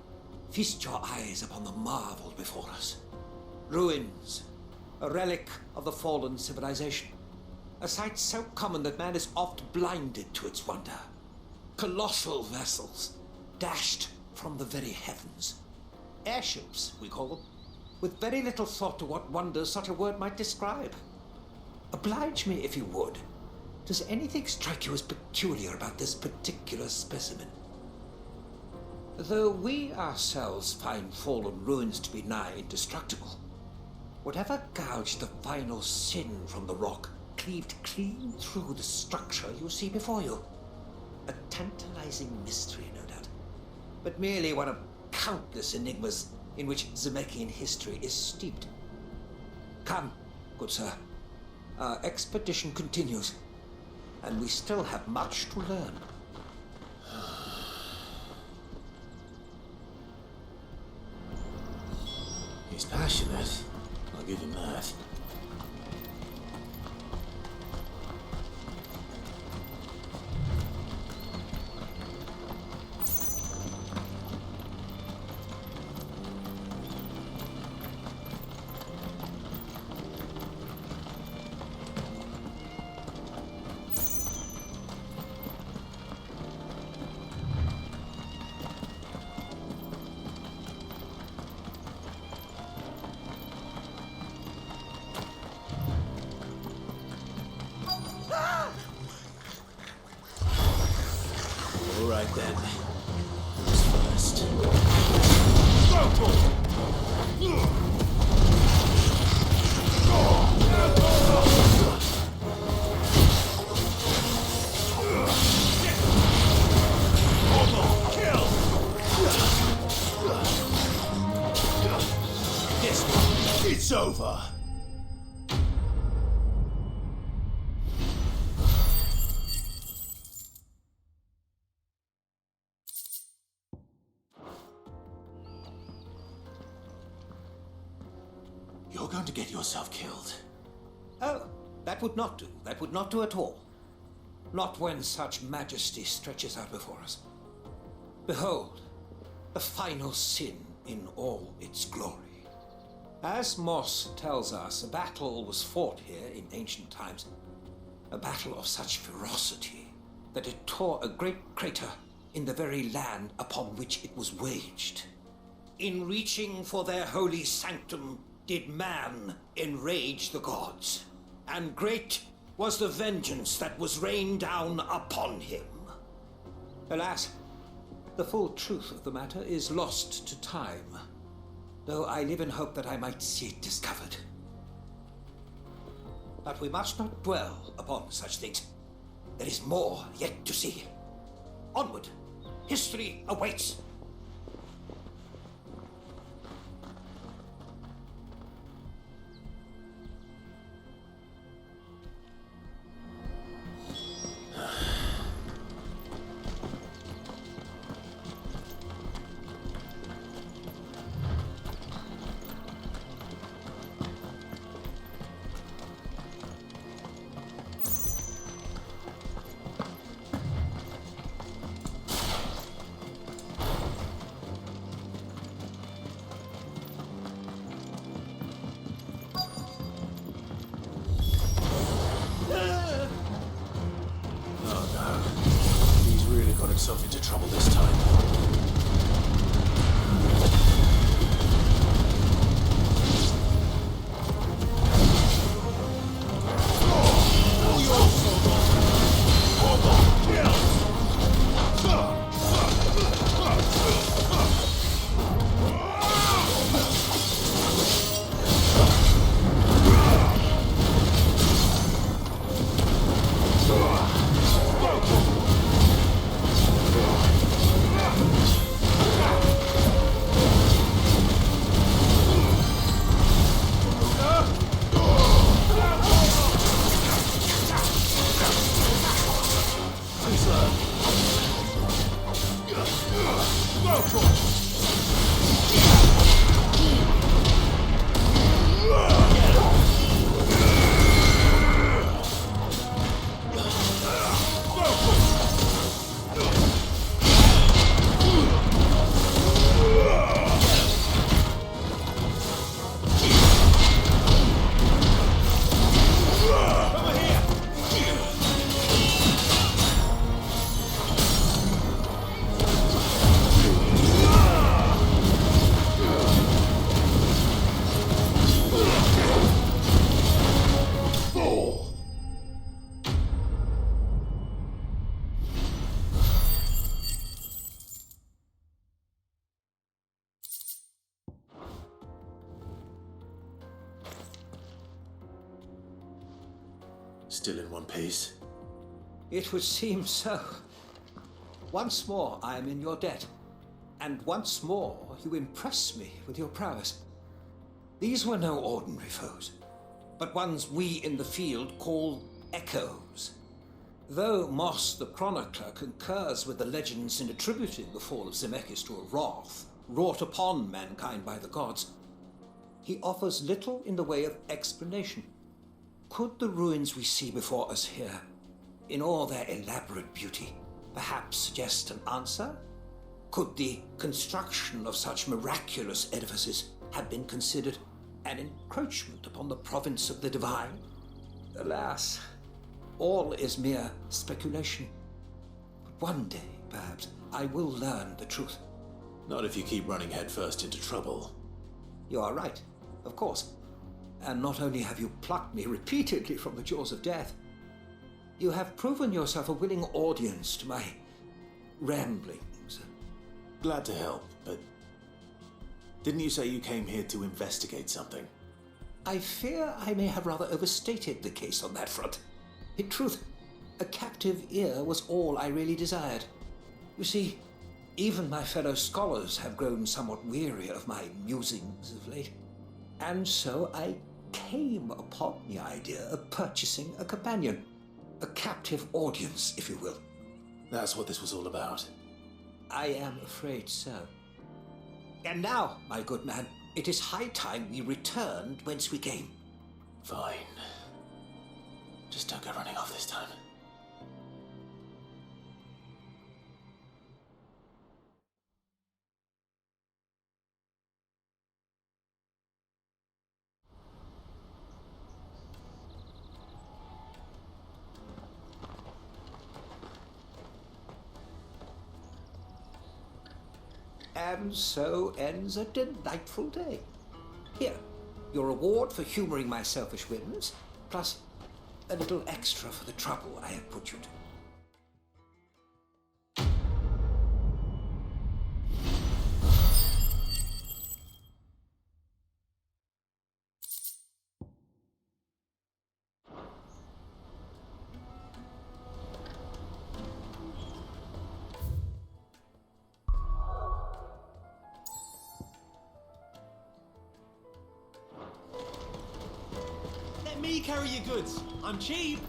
feast your eyes upon the marvel before us. Ruins, a relic of the fallen civilization. A sight so common that man is oft blinded to its wonder. Colossal vessels, dashed from the very heavens. Airships, we call them, with very little thought to what wonders such a word might describe. Oblige me if you would. Does anything strike you as peculiar about this particular specimen? Though we ourselves find fallen ruins to be nigh indestructible, whatever gouged the final sin from the rock cleaved clean through the structure you see before you. A tantalizing mystery, no doubt, but merely one of countless enigmas in which Zemeckyan history is steeped. Come, good sir. Our expedition continues, and we still have much to learn. He's passionate. I'll give him that. All right then. Who's first? It's over. You're going to get yourself killed. Oh, that would not do. That would not do at all. Not when such majesty stretches out before us. Behold, the final sin in all its glory. As Moss tells us, a battle was fought here in ancient times. A battle of such ferocity that it tore a great crater in the very land upon which it was waged. In reaching for their holy sanctum, did man enrage the gods, and great was the vengeance that was rained down upon him. Alas, the full truth of the matter is lost to time, though I live in hope that I might see it discovered. But we must not dwell upon such things. There is more yet to see. Onward, history awaits. yourself into trouble this time. Still in one piece? It would seem so. Once more I am in your debt, and once more you impress me with your prowess. These were no ordinary foes, but ones we in the field call echoes. Though Moss the Chronicler concurs with the legends in attributing the fall of Zemeckis to a wrath wrought upon mankind by the gods, he offers little in the way of explanation. Could the ruins we see before us here, in all their elaborate beauty, perhaps suggest an answer? Could the construction of such miraculous edifices have been considered an encroachment upon the province of the divine? Alas, all is mere speculation. But one day, perhaps, I will learn the truth. Not if you keep running headfirst into trouble. You are right, of course. And not only have you plucked me repeatedly from the jaws of death, you have proven yourself a willing audience to my ramblings. Glad to help, but didn't you say you came here to investigate something? I fear I may have rather overstated the case on that front. In truth, a captive ear was all I really desired. You see, even my fellow scholars have grown somewhat weary of my musings of late, and so I came upon the idea of purchasing a companion. A captive audience, if you will. That's what this was all about. I am afraid so. And now, my good man, it is high time we returned whence we came. Fine. Just don't go running off this time. And so ends a delightful day. Here, your reward for humoring my selfish whims, plus a little extra for the trouble I have put you to. Let me carry your goods. I'm cheap.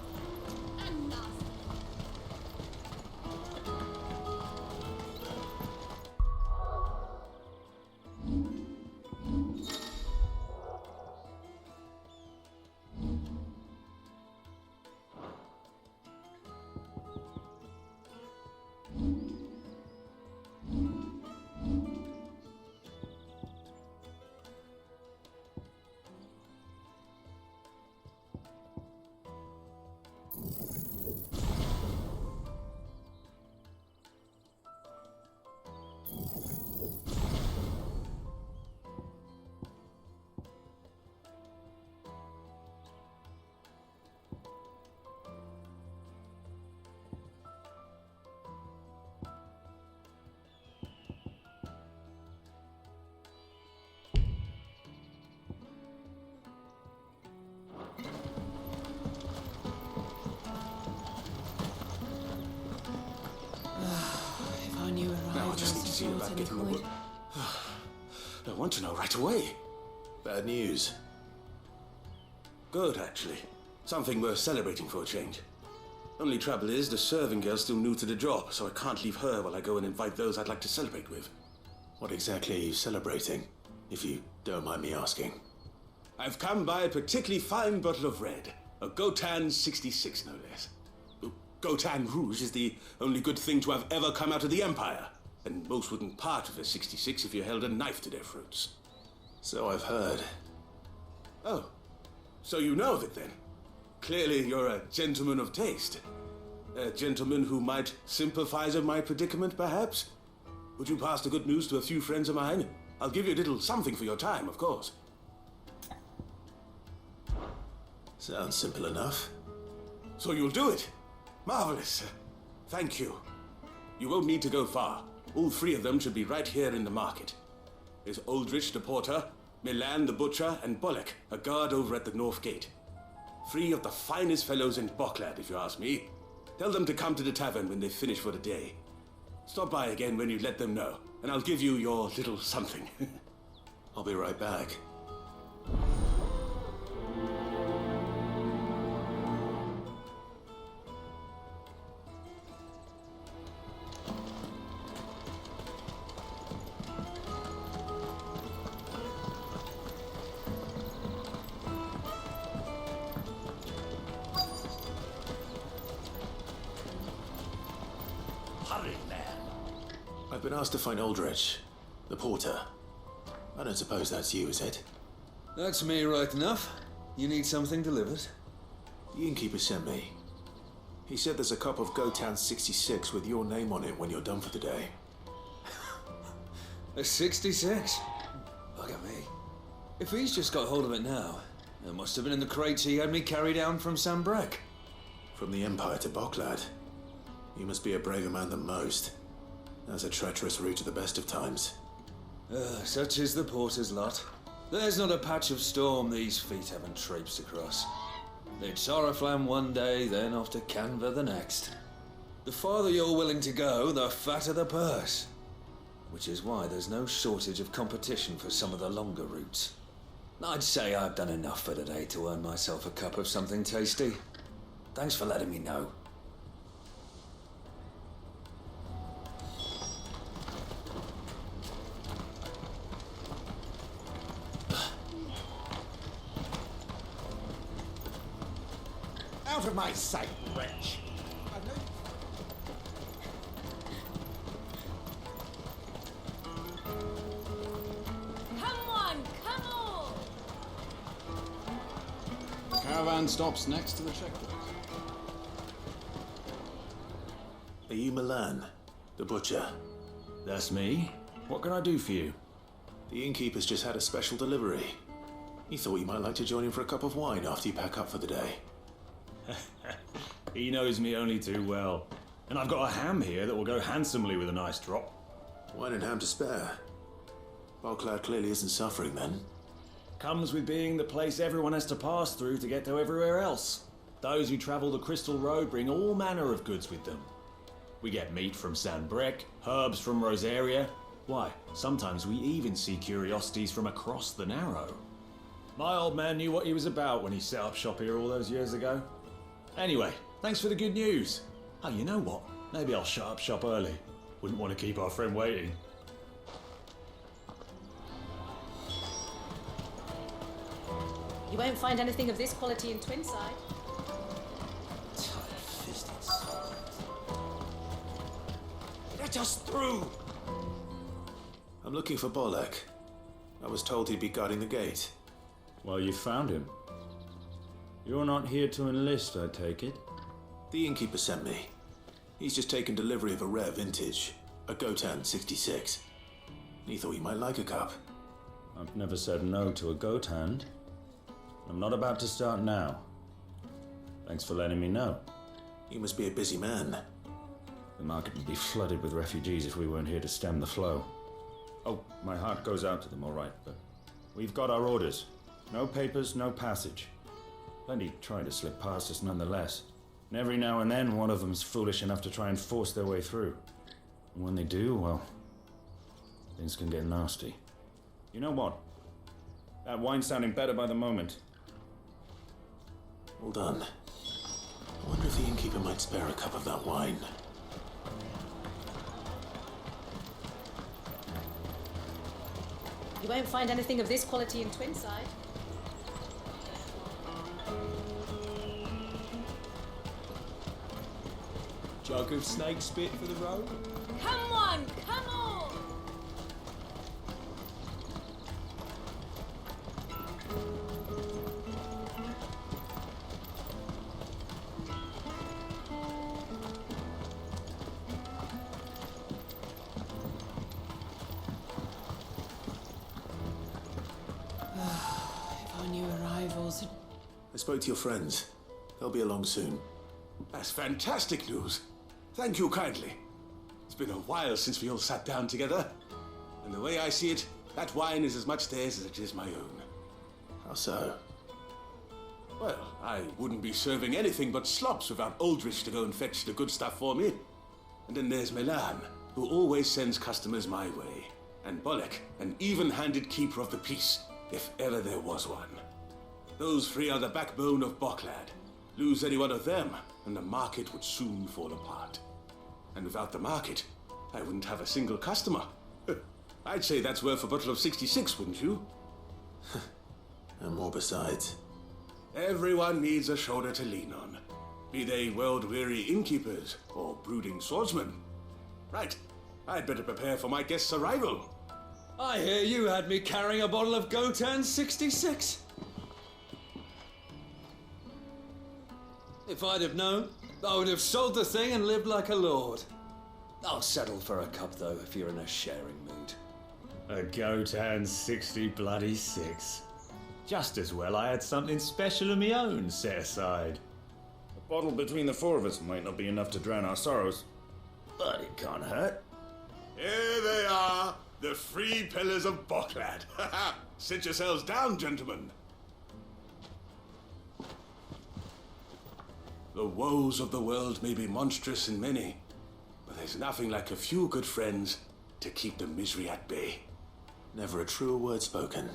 easy about getting the work. I want to know right away. Bad news. Good, actually. Something worth celebrating for a change. Only trouble is, the serving girl's still new to the job, so I can't leave her while I go and invite those I'd like to celebrate with. What exactly are you celebrating, if you don't mind me asking? I've come by a particularly fine bottle of red. A Gotan 66, no less. Gotan Rouge is the only good thing to have ever come out of the Empire, and most wouldn't part with a 66 if you held a knife to their throats. So I've heard. Oh, so you know of it then? Clearly you're a gentleman of taste. A gentleman who might sympathize with my predicament, perhaps? Would you pass the good news to a few friends of mine? I'll give you a little something for your time, of course. Sounds simple enough. So you'll do it? Marvelous. Thank you. You won't need to go far. All three of them should be right here in the market. There's Aldrich the porter, Milan the butcher, and Bullock, a guard over at the north gate. Three of the finest fellows in Boklad, if you ask me. Tell them to come to the tavern when they finish for the day. Stop by again when you let them know, and I'll give you your little something. I'll be right back. I've been asked to find Aldrich, the porter. I don't suppose that's you, is it? That's me right enough. You need something delivered? The innkeeper sent me. He said there's a cup of Gotan 66 with your name on it when you're done for the day. A 66? Look at me. If he's just got hold of it now, it must have been in the crates he had me carry down from Sambrek. From the Empire to Boklad. You must be a braver man than most. That's a treacherous route at the best of times. Such is the porter's lot. There's not a patch of storm these feet haven't traipsed across. It's Oriflamme one day, then off to Canva the next. The farther you're willing to go, the fatter the purse. Which is why there's no shortage of competition for some of the longer routes. I'd say I've done enough for today to earn myself a cup of something tasty. Thanks for letting me know. Out of my sight, wretch! Come on, come on! Caravan stops next to the checkpoint. Are you Milan, the butcher? That's me. What can I do for you? The innkeeper's just had a special delivery. He thought you might like to join him for a cup of wine after you pack up for the day. He knows me only too well. And I've got a ham here that will go handsomely with a nice drop. Wine and ham to spare. Boklad clearly isn't suffering then. Comes with being the place everyone has to pass through to get to everywhere else. Those who travel the Crystal Road bring all manner of goods with them. We get meat from Sambrek, herbs from Rosaria. Why, sometimes we even see curiosities from across the Narrow. My old man knew what he was about when he set up shop here all those years ago. Anyway, thanks for the good news. Oh, you know what? Maybe I'll shut up shop early. Wouldn't want to keep our friend waiting. You won't find anything of this quality in Twinside. Tight-fisted soldiers. Let us through! I'm looking for Bolek. I was told he'd be guarding the gate. Well, you found him. You're not here to enlist, I take it? The innkeeper sent me. He's just taken delivery of a rare vintage, a Gotan 66. He thought you might like a cup. I've never said no to a goat hand. I'm not about to start now. Thanks for letting me know. You must be a busy man. The market would be flooded with refugees if we weren't here to stem the flow. Oh, my heart goes out to them, all right, but we've got our orders. No papers, no passage. Plenty try to slip past us nonetheless. And every now and then, one of them's foolish enough to try and force their way through. And when they do, well, things can get nasty. You know what? That wine's sounding better by the moment. Well done. I wonder if the innkeeper might spare a cup of that wine. You won't find anything of this quality in Twinside. Jug of snake spit for the road? Come on, come on! If our new arrivals had... I spoke to your friends. They'll be along soon. That's fantastic news. Thank you kindly. It's been a while since we all sat down together. And the way I see it, that wine is as much theirs as it is my own. How so? Well, I wouldn't be serving anything but slops without Aldrich to go and fetch the good stuff for me. And then there's Milan, who always sends customers my way. And Bolek, an even-handed keeper of the peace, if ever there was one. Those three are the backbone of Boklad. Lose any one of them, and the market would soon fall apart. And without the market, I wouldn't have a single customer. I'd say that's worth a bottle of 66, wouldn't you? And more besides. Everyone needs a shoulder to lean on. Be they world-weary innkeepers or brooding swordsmen. Right, I'd better prepare for my guest's arrival. I hear you had me carrying a bottle of Gotan 66. If I'd have known, I would have sold the thing and lived like a lord. I'll settle for a cup, though, if you're in a sharing mood. A Gotan 60 bloody 6. Just as well I had something special of my own set aside. A bottle between the four of us might not be enough to drown our sorrows, but it can't hurt. Here they are, the three pillars of Boklad. Sit yourselves down, gentlemen. The woes of the world may be monstrous in many, but there's nothing like a few good friends to keep the misery at bay. Never a truer word spoken.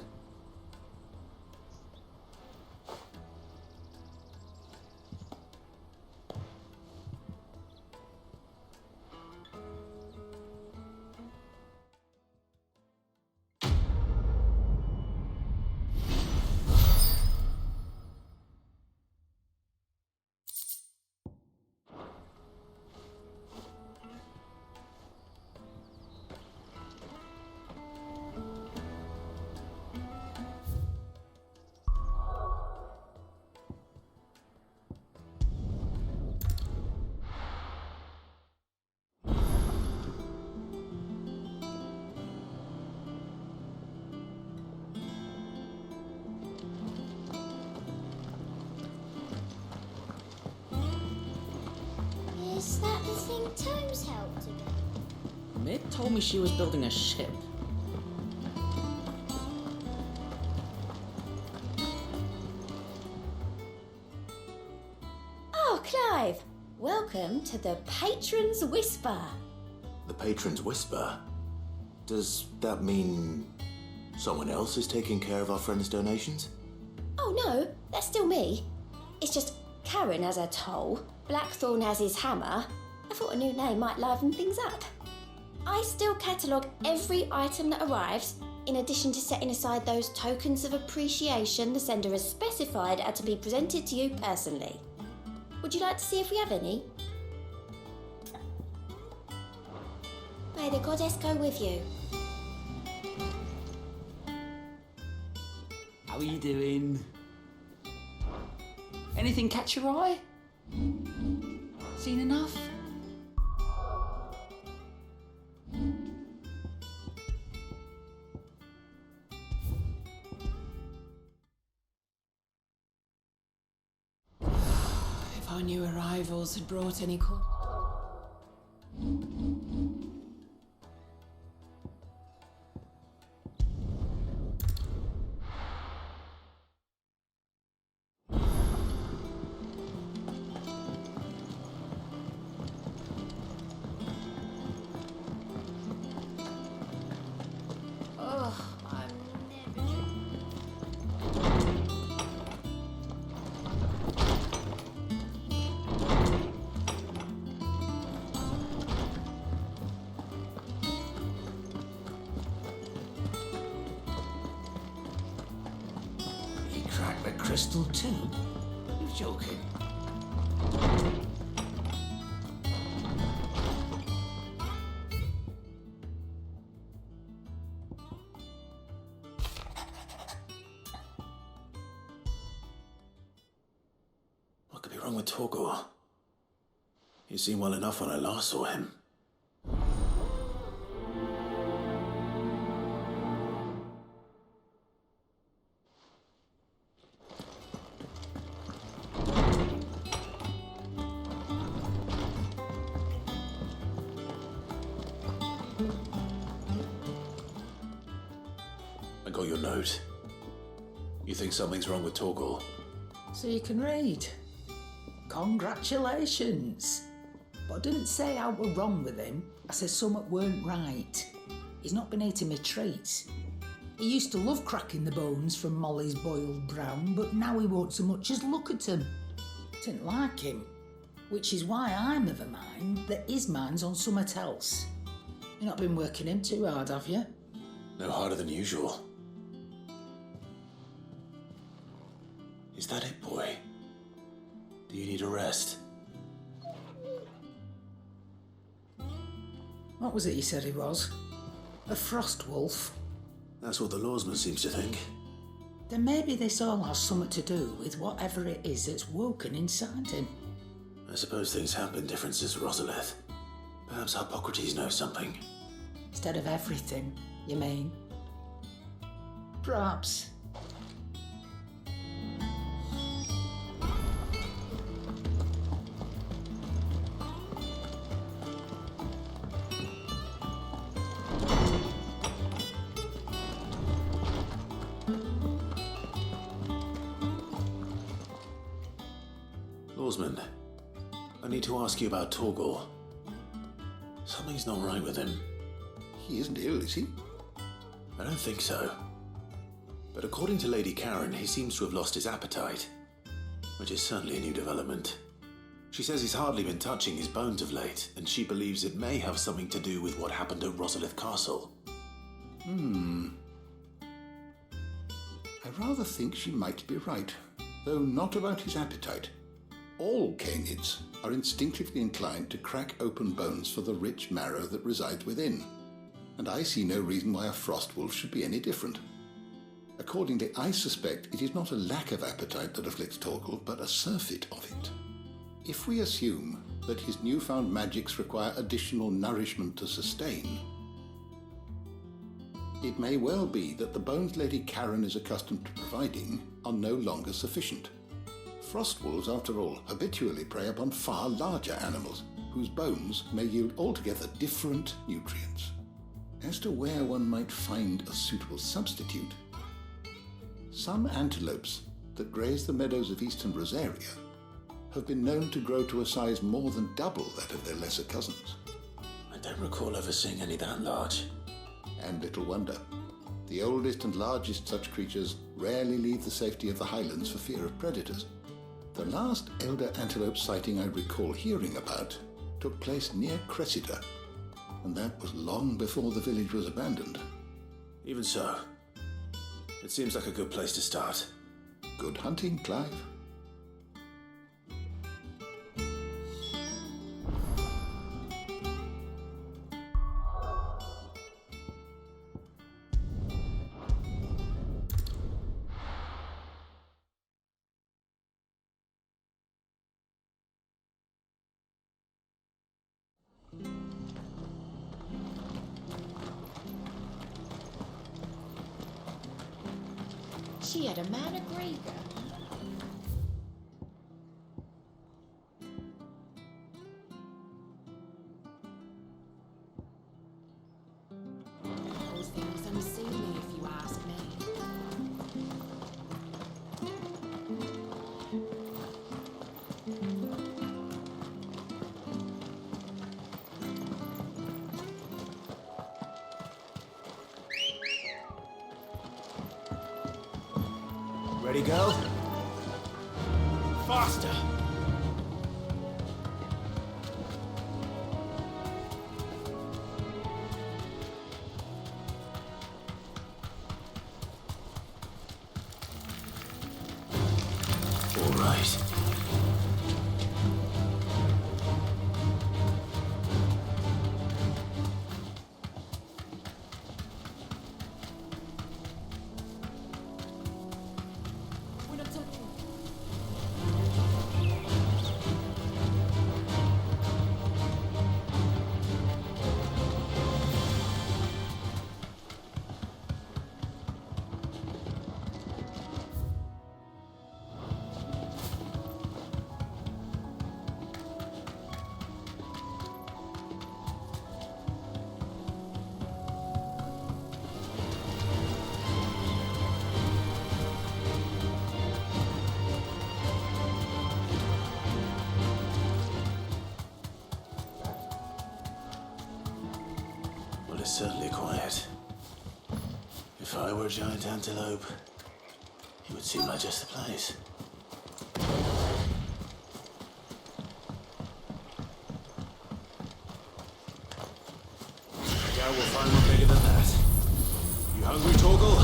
Is that the thing Tomes helped with? Mid told me she was building a ship. Oh, Clive! Welcome to the Patron's Whisper. The Patron's Whisper? Does that mean someone else is taking care of our friend's donations? Oh no, that's still me. It's just Karen has her toll, Blackthorn has his hammer. I thought a new name might liven things up. I still catalogue every item that arrives, in addition to setting aside those tokens of appreciation the sender has specified are to be presented to you personally. Would you like to see if we have any? May the goddess go with you. How are you doing? Anything catch your eye? Seen enough? If our new arrivals had brought any call. crystal too? You're joking. What could be wrong with Torgor? He seemed well enough when I last saw him. I got your note. You think something's wrong with Torgor? So you can read. Congratulations. But I didn't say I were wrong with him. I said something weren't right. He's not been eating me treats. He used to love cracking the bones from Molly's boiled brown, but now he won't so much as look at them. Didn't like him. Which is why I'm of a mind that his mind's on something else. You've not been working him too hard, have you? No harder than usual. Is that it, boy? Do you need a rest? What was it you said he was? A frost wolf? That's what the lawsman seems to think. Then maybe this all has something to do with whatever it is that's woken inside him. I suppose things have been different since Rosalith. Perhaps Hippocrates knows something. Instead of everything, you mean? Perhaps. Lawsman, I need to ask you about Torgor. Something's not right with him. He isn't ill, is he? I don't think so. But according to Lady Karen, he seems to have lost his appetite, which is certainly a new development. She says he's hardly been touching his bones of late, and she believes it may have something to do with what happened at Rosalith Castle. I rather think she might be right, though not about his appetite. All canids are instinctively inclined to crack open bones for the rich marrow that resides within, and I see no reason why a frost wolf should be any different. Accordingly, I suspect it is not a lack of appetite that afflicts Torgor, but a surfeit of it. If we assume that his newfound magics require additional nourishment to sustain, it may well be that the bones Lady Karen is accustomed to providing are no longer sufficient. Frost wolves, after all, habitually prey upon far larger animals, whose bones may yield altogether different nutrients. As to where one might find a suitable substitute, some antelopes that graze the meadows of eastern Rosaria have been known to grow to a size more than double that of their lesser cousins. I don't recall ever seeing any that large. And little wonder. The oldest and largest such creatures rarely leave the safety of the highlands for fear of predators. The last elder antelope sighting I recall hearing about took place near Cressida, and that was long before the village was abandoned. Even so, it seems like a good place to start. Good hunting, Clive. She had a man a Grieger. Those things unseemly, if you ask me. Ready, go? Faster! right. It's certainly quiet. If I were a giant antelope, it would seem like just the place. I doubt we'll find one bigger than that. You hungry, Torgal?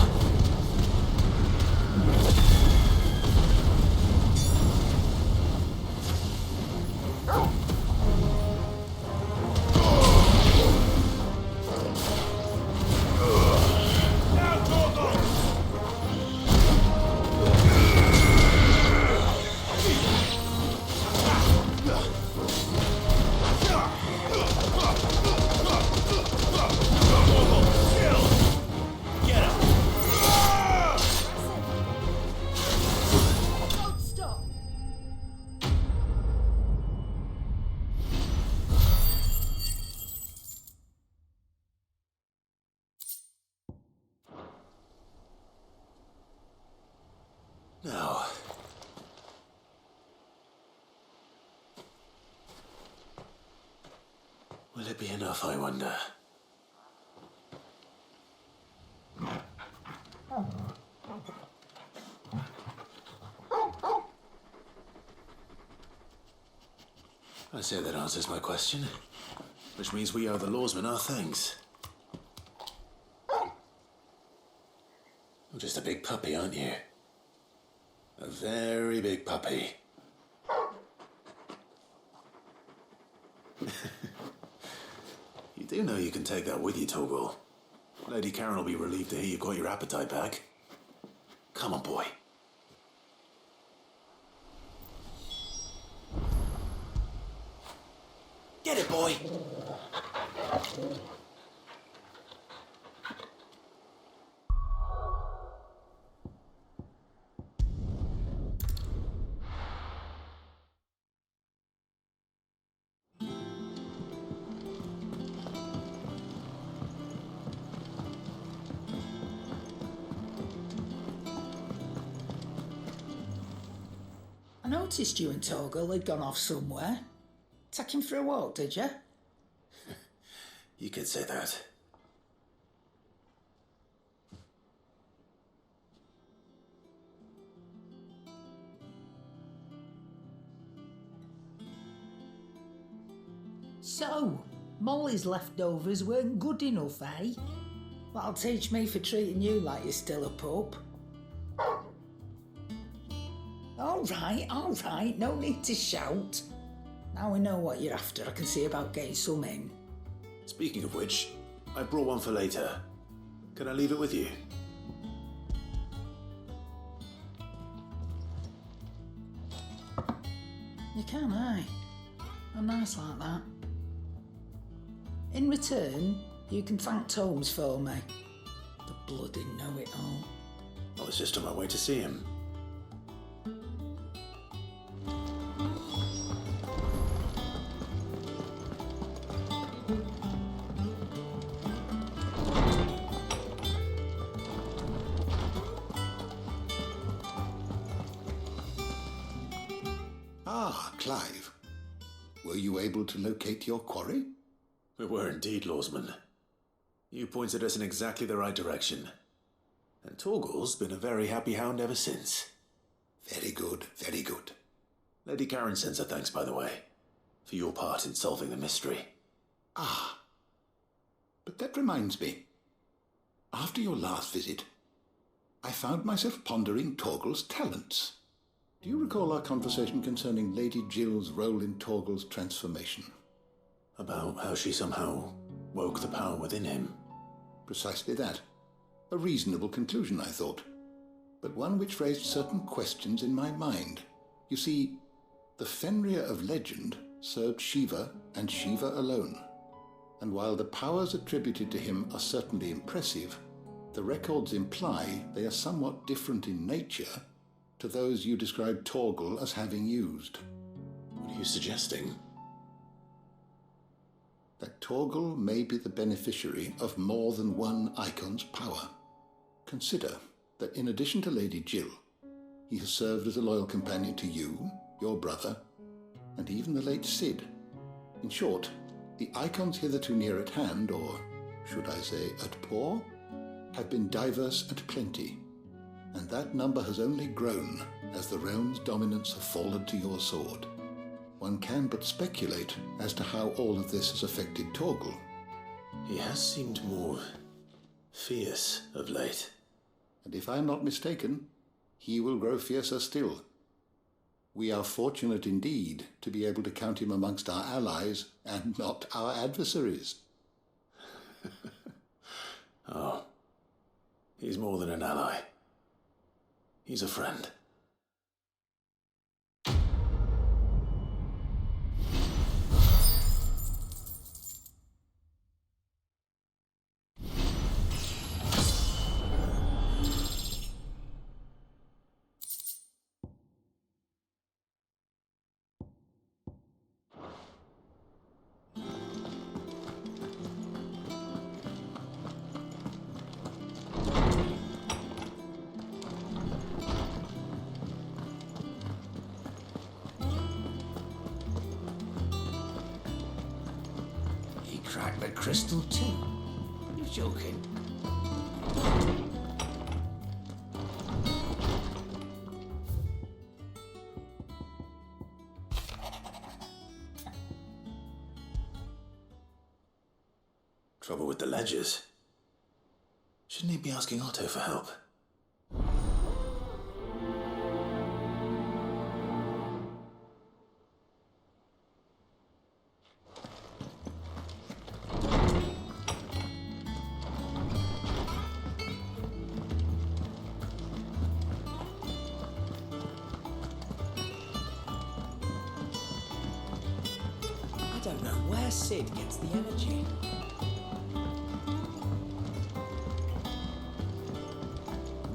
Now, will it be enough, I wonder? I say that answers my question, which means we owe the lawsmen our thanks. You're just a big puppy, aren't you? A very big puppy. You do know you can take that with you, Torgal. Lady Karen will be relieved to hear you've got your appetite back. Come on, boy. Get it, boy! I noticed you and Torgal had gone off somewhere. Take him for a walk, did you? You could say that. So, Molly's leftovers weren't good enough, eh? That'll teach me for treating you like you're still a pup. All right, no need to shout. Now we know what you're after, I can see about getting some in. Speaking of which, I brought one for later. Can I leave it with you? You can, eh? I'm nice like that. In return, you can thank Tomes for me. The bloody know-it-all. I was just on my way to see him. Ah, Clive. Were you able to locate your quarry? We were indeed, Lawsman. You pointed us in exactly the right direction. And Torgal's been a very happy hound ever since. Very good, very good. Lady Karen sends her thanks, by the way, for your part in solving the mystery. Ah. But that reminds me. After your last visit, I found myself pondering Torgal's talents. Do you recall our conversation concerning Lady Jill's role in Torgal's transformation? About how she somehow woke the power within him? Precisely that. A reasonable conclusion, I thought, but one which raised certain questions in my mind. You see, the Fenrir of legend served Shiva and Shiva alone, and while the powers attributed to him are certainly impressive, the records imply they are somewhat different in nature to those you described Torgal as having used. What are you suggesting? That Torgal may be the beneficiary of more than one icon's power. Consider that in addition to Lady Jill, he has served as a loyal companion to you, your brother, and even the late Cid. In short, the icons hitherto near at hand, or should I say at paw, have been diverse and plenty, and that number has only grown as the realm's dominance have fallen to your sword. One can but speculate as to how all of this has affected Torgal. He has seemed more fierce of late. And if I am not mistaken, he will grow fiercer still. We are fortunate indeed to be able to count him amongst our allies and not our adversaries. Oh, he's more than an ally. He's a friend. Crack the crystal too? You're joking. Trouble with the ledgers. Shouldn't he be asking Otto for help? I don't know where Cid gets the energy.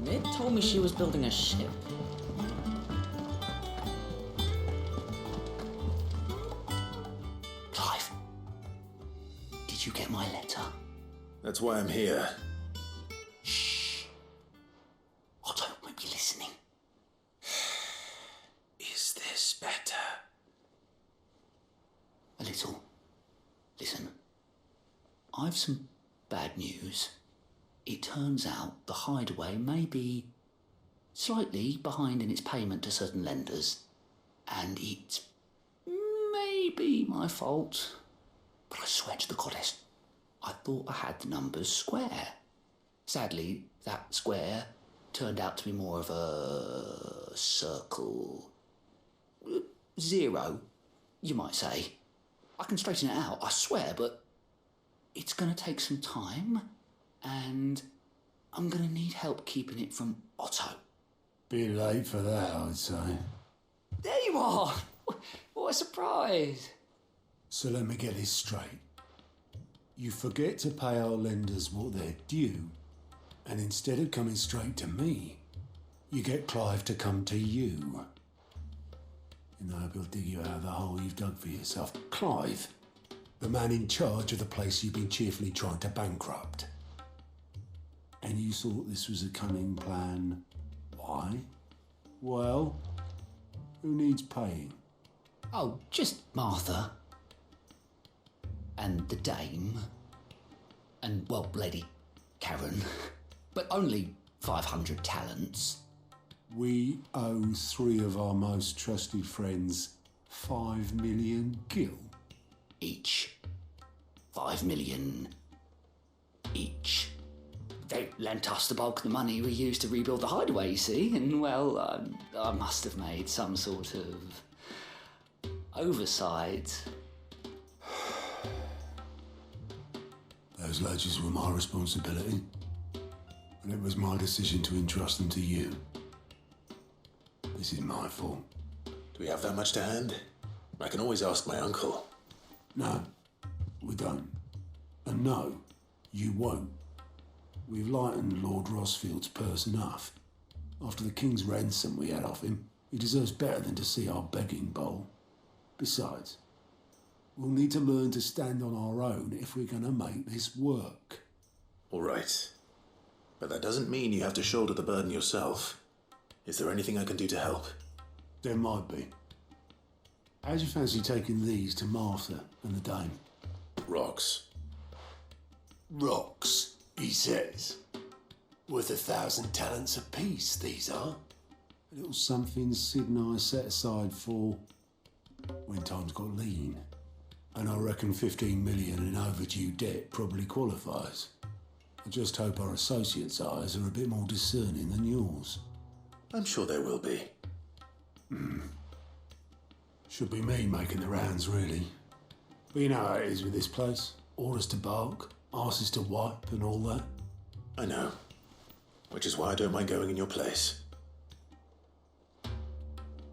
Mid told me she was building a ship. Clive, did you get my letter? That's why I'm here. Shh. Otto might be listening. Is this better? A little. Listen, I've some bad news. It turns out the Hideaway may be slightly behind in its payment to certain lenders, and it may be my fault. But I swear to the goddess, I thought I had the numbers square. Sadly, that square turned out to be more of a circle. 0, you might say. I can straighten it out, I swear, but it's going to take some time, and I'm going to need help keeping it from Otto. Bit late for that, I'd say. There you are! What a surprise! So let me get this straight. You forget to pay our lenders what they're due, and instead of coming straight to me, you get Clive to come to you. In the hope he'll dig you out of the hole you've dug for yourself. Clive, the man in charge of the place you've been cheerfully trying to bankrupt. And you thought this was a cunning plan. Why? Well, who needs paying? Oh, just Martha. And the dame. And, well, Lady Karen. But only 500 talents. We owe 3 of our most trusted friends 5 million gil. Each. 5 million. Each. They They lent us the bulk of the money we used to rebuild the hideaway, you see, and, well, I must have made some sort of oversight. Those ledgers were my responsibility, and it was my decision to entrust them to you. This is my fault. Do we have that much to hand? I can always ask my uncle. No, we don't. And no, you won't. We've lightened Lord Rosfield's purse enough. After the King's ransom we had off him, he deserves better than to see our begging bowl. Besides, we'll need to learn to stand on our own if we're going to make this work. All right. But that doesn't mean you have to shoulder the burden yourself. Is there anything I can do to help? There might be. How'd you fancy taking these to Martha and the Dame? Rocks. Rocks, he says. Worth 1,000 talents apiece, these are. A little something Sid and I set aside for when times got lean. And I reckon 15 million in overdue debt probably qualifies. I just hope our associates' eyes are a bit more discerning than yours. I'm sure there will be. Should be me making the rounds, really. But you know how it is with this place. Orders to bark, arses to wipe, and all that. I know. Which is why I don't mind going in your place.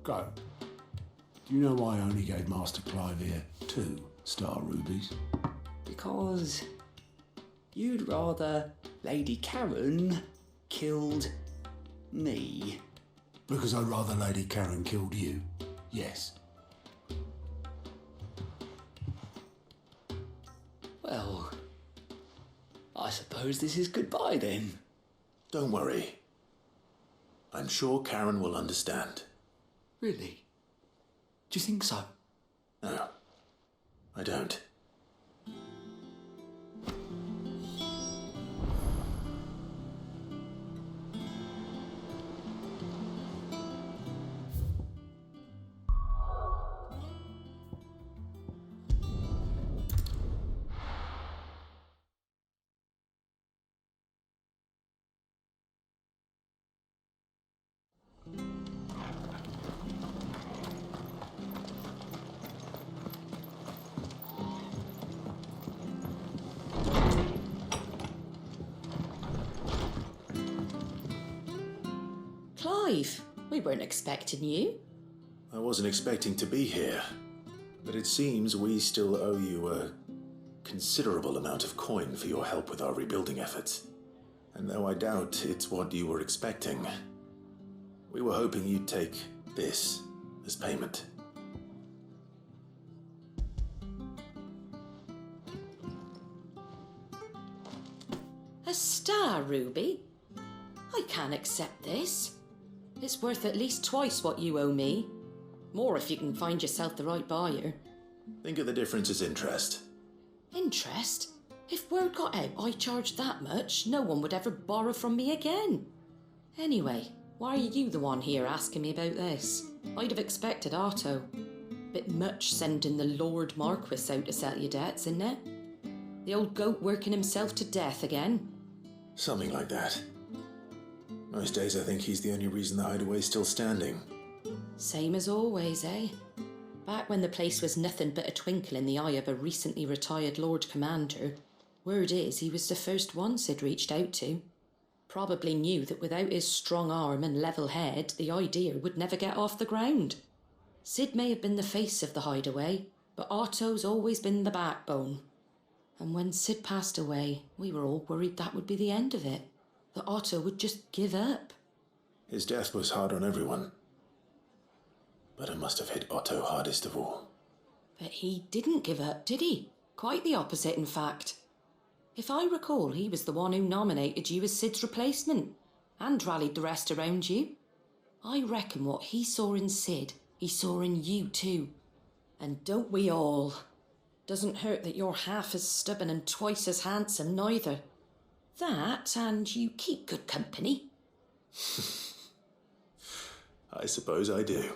Go. Do you know why I only gave Master Clive here 2 star rubies? Because you'd rather Lady Karen killed me. Because I'd rather Lady Karen killed you. Yes. Well, I suppose this is goodbye then. Don't worry. I'm sure Karen will understand. Really? Do you think so? No, I don't. Clive, we weren't expecting you. I wasn't expecting to be here, but it seems we still owe you a considerable amount of coin for your help with our rebuilding efforts. And though I doubt it's what you were expecting, we were hoping you'd take this as payment. A star ruby? I can't accept this. It's worth at least twice what you owe me. More if you can find yourself the right buyer. Think of the difference as interest. Interest? If word got out I charged that much, no one would ever borrow from me again. Anyway, why are you the one here asking me about this? I'd have expected Otto. Bit much sending the Lord Marquis out to settle your debts, isn't it? The old goat working himself to death again. Something like that. Most days I think he's the only reason the hideaway's still standing. Same as always, eh? Back when the place was nothing but a twinkle in the eye of a recently retired Lord Commander, word is he was the first one Sid reached out to. Probably knew that without his strong arm and level head, the idea would never get off the ground. Sid may have been the face of the hideaway, but Otto's always been the backbone. And when Sid passed away, we were all worried that would be the end of it. That Otto would just give up. His death was hard on everyone. But it must have hit Otto hardest of all. But he didn't give up, did he? Quite the opposite, in fact. If I recall, he was the one who nominated you as Sid's replacement, and rallied the rest around you. I reckon what he saw in Sid, he saw in you too. And don't we all? Doesn't hurt that you're half as stubborn and twice as handsome, neither. That, and you keep good company. I suppose I do.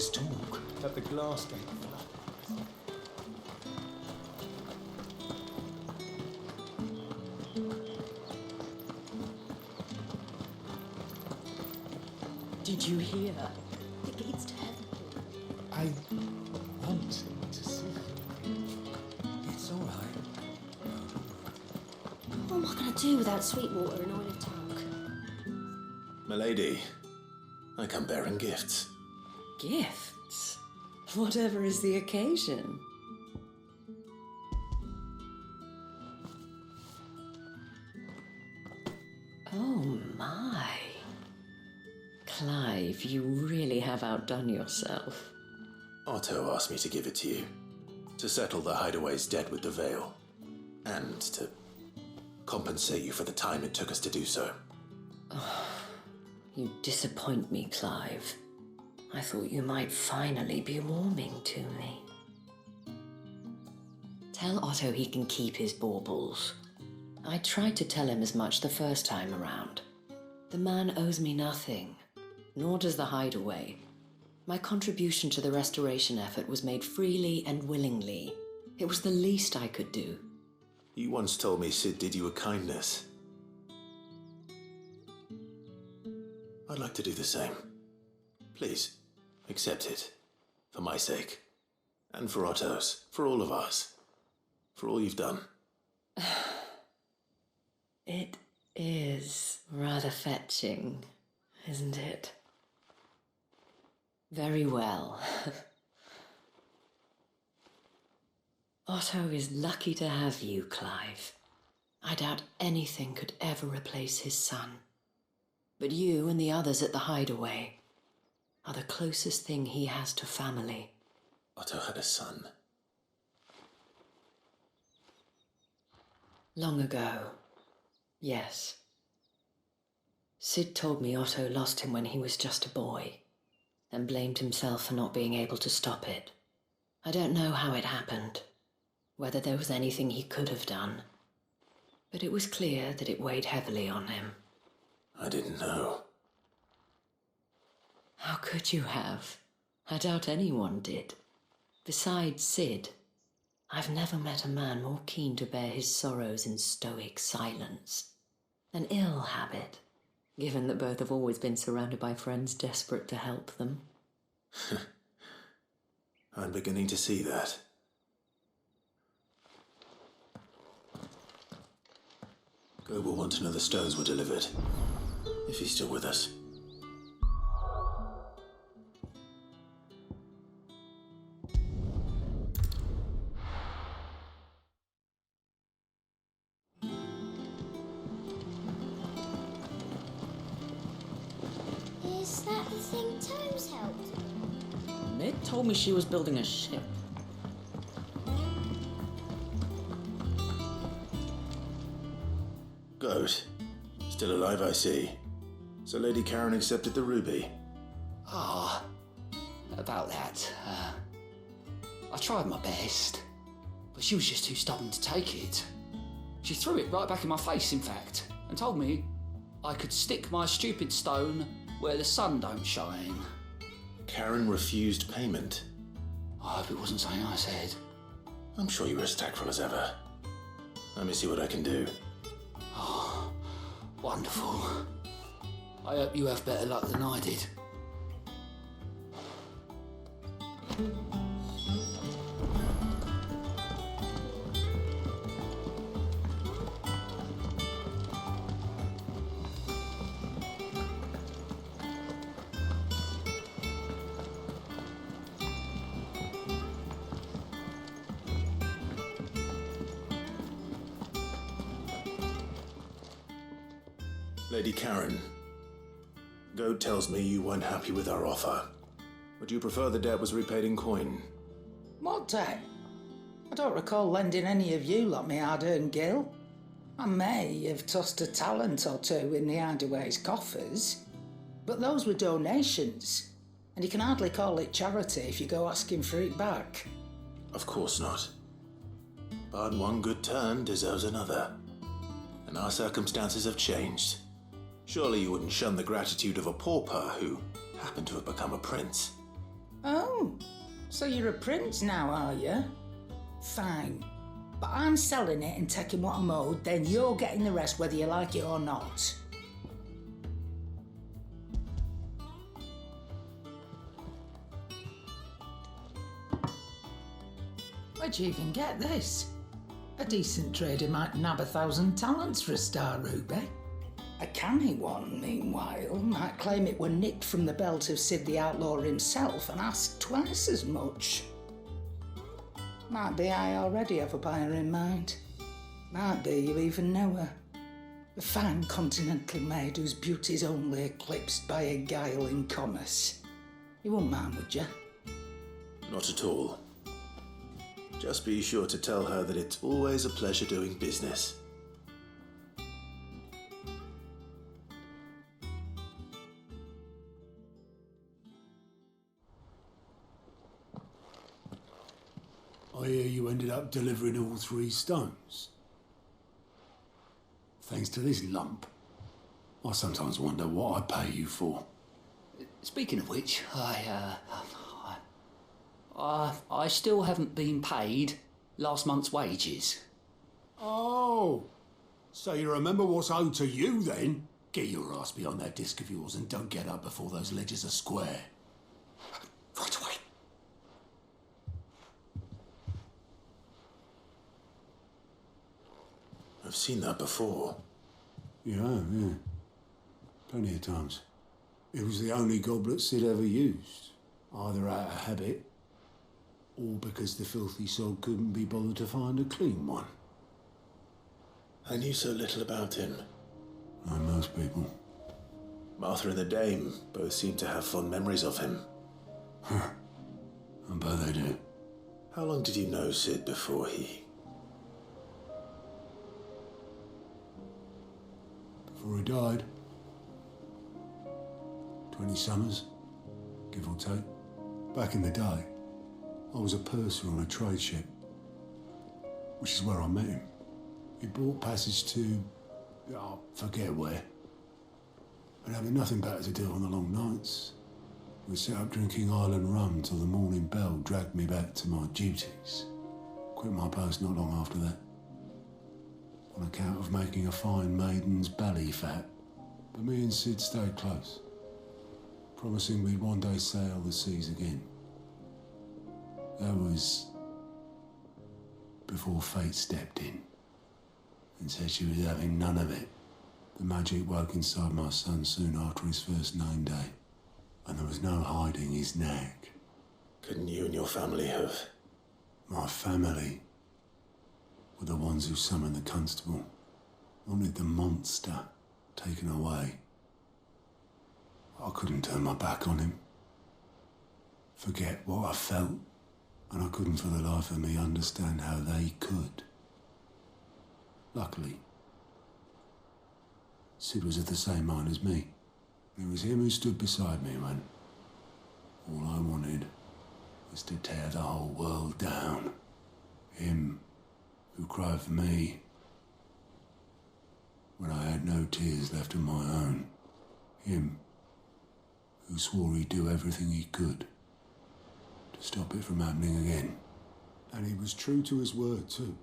there's talk that the glass gate fell. Did you hear? The gates to heaven. I want to see you. It's all right. What am I going to do without Sweetwater and oil of talc? Milady, I come bearing gifts. Gifts? Whatever is the occasion. Oh my. Clive, you really have outdone yourself. Otto asked me to give it to you, to settle the hideaway's debt with the Veil, and to compensate you for the time it took us to do so. Oh, you disappoint me, Clive. I thought you might finally be warming to me. Tell Otto he can keep his baubles. I tried to tell him as much the first time around. The man owes me nothing, nor does the hideaway. My contribution to the restoration effort was made freely and willingly. It was the least I could do. You once told me Sid did you a kindness. I'd like to do the same. Please, accept it. For my sake. And for Otto's. For all of us. For all you've done. It is rather fetching, isn't it? Very well. Otto is lucky to have you, Clive. I doubt anything could ever replace his son. But you and the others at the hideaway are the closest thing he has to family. Otto had a son. Long ago, yes. Sid told me Otto lost him when he was just a boy, and blamed himself for not being able to stop it. I don't know how it happened, whether there was anything he could have done, but it was clear that it weighed heavily on him. I didn't know. How could you have? I doubt anyone did. Besides Sid, I've never met a man more keen to bear his sorrows in stoic silence. An ill habit, given that both have always been surrounded by friends desperate to help them. I'm beginning to see that. Go will want to know the stones were delivered, if he's still with us. Is that the thing Tomes helped? Meg told me she was building a ship. Goat. Still alive, I see. So Lady Karen accepted the ruby. Ah, about that. I tried my best, but she was just too stubborn to take it. She threw it right back in my face, in fact, and told me I could stick my stupid stone where the sun don't shine. Karen refused payment. I hope it wasn't something I said. I'm sure you were as tactful as ever. Let me see what I can do. Oh, wonderful. I hope you have better luck than I did. Lady Karen, Goat tells me you weren't happy with our offer. Would you prefer the debt was repaid in coin? What debt? I don't recall lending any of you lot me hard-earned gil. I may have tossed a talent or two in the Hideaway's coffers, but those were donations, and you can hardly call it charity if you go asking for it back. Of course not. But one good turn deserves another. And our circumstances have changed. Surely you wouldn't shun the gratitude of a pauper who happened to have become a prince. Oh, so you're a prince now, are you? Fine. But I'm selling it and taking what I'm owed, then you're getting the rest whether you like it or not. Where'd you even get this? A decent trader might nab 1,000 talents for a star ruby. A canny one, meanwhile, might claim it were nicked from the belt of Sid the Outlaw himself and ask twice as much. Might be I already have a buyer in mind. Might be you even know her. A fine continental maid whose beauty's only eclipsed by a guile in commerce. You wouldn't mind, would you? Not at all. Just be sure to tell her that it's always a pleasure doing business. I hear you ended up delivering all 3 stones. Thanks to this lump. I sometimes wonder what I pay you for. Speaking of which, I still haven't been paid last month's wages. Oh, so you remember what's owed to you then? Get your ass behind that disc of yours and don't get up before those ledgers are square. Right away. I've seen that before. You have, yeah. Plenty of times. It was the only goblet Sid ever used, either out of habit or because the filthy sod couldn't be bothered to find a clean one. I knew so little about him. Like most people. Martha and the Dame both seem to have fond memories of him. I bet they do. How long did you know Sid before he... Before he died? 20 summers, give or take. Back in the day, I was a purser on a trade ship, which is where I met him. He bought passage to, forget where. But having nothing better to do on the long nights, we sat up drinking island rum till the morning bell dragged me back to my duties. Quit my post not long after that, on account of making a fine maiden's belly fat. But me and Sid stayed close, promising we'd one day sail the seas again. That was before fate stepped in and said she was having none of it. The magic woke inside my son soon after his first name day, and there was no hiding his knack. Couldn't you and your family have... My family were the ones who summoned the constable, wanted the monster taken away. I couldn't turn my back on him, forget what I felt, and I couldn't for the life of me understand how they could. Luckily, Sid was of the same mind as me. It was him who stood beside me when all I wanted was to tear the whole world down. Him who cried for me when I had no tears left of my own. Him who swore he'd do everything he could to stop it from happening again. And he was true to his word too.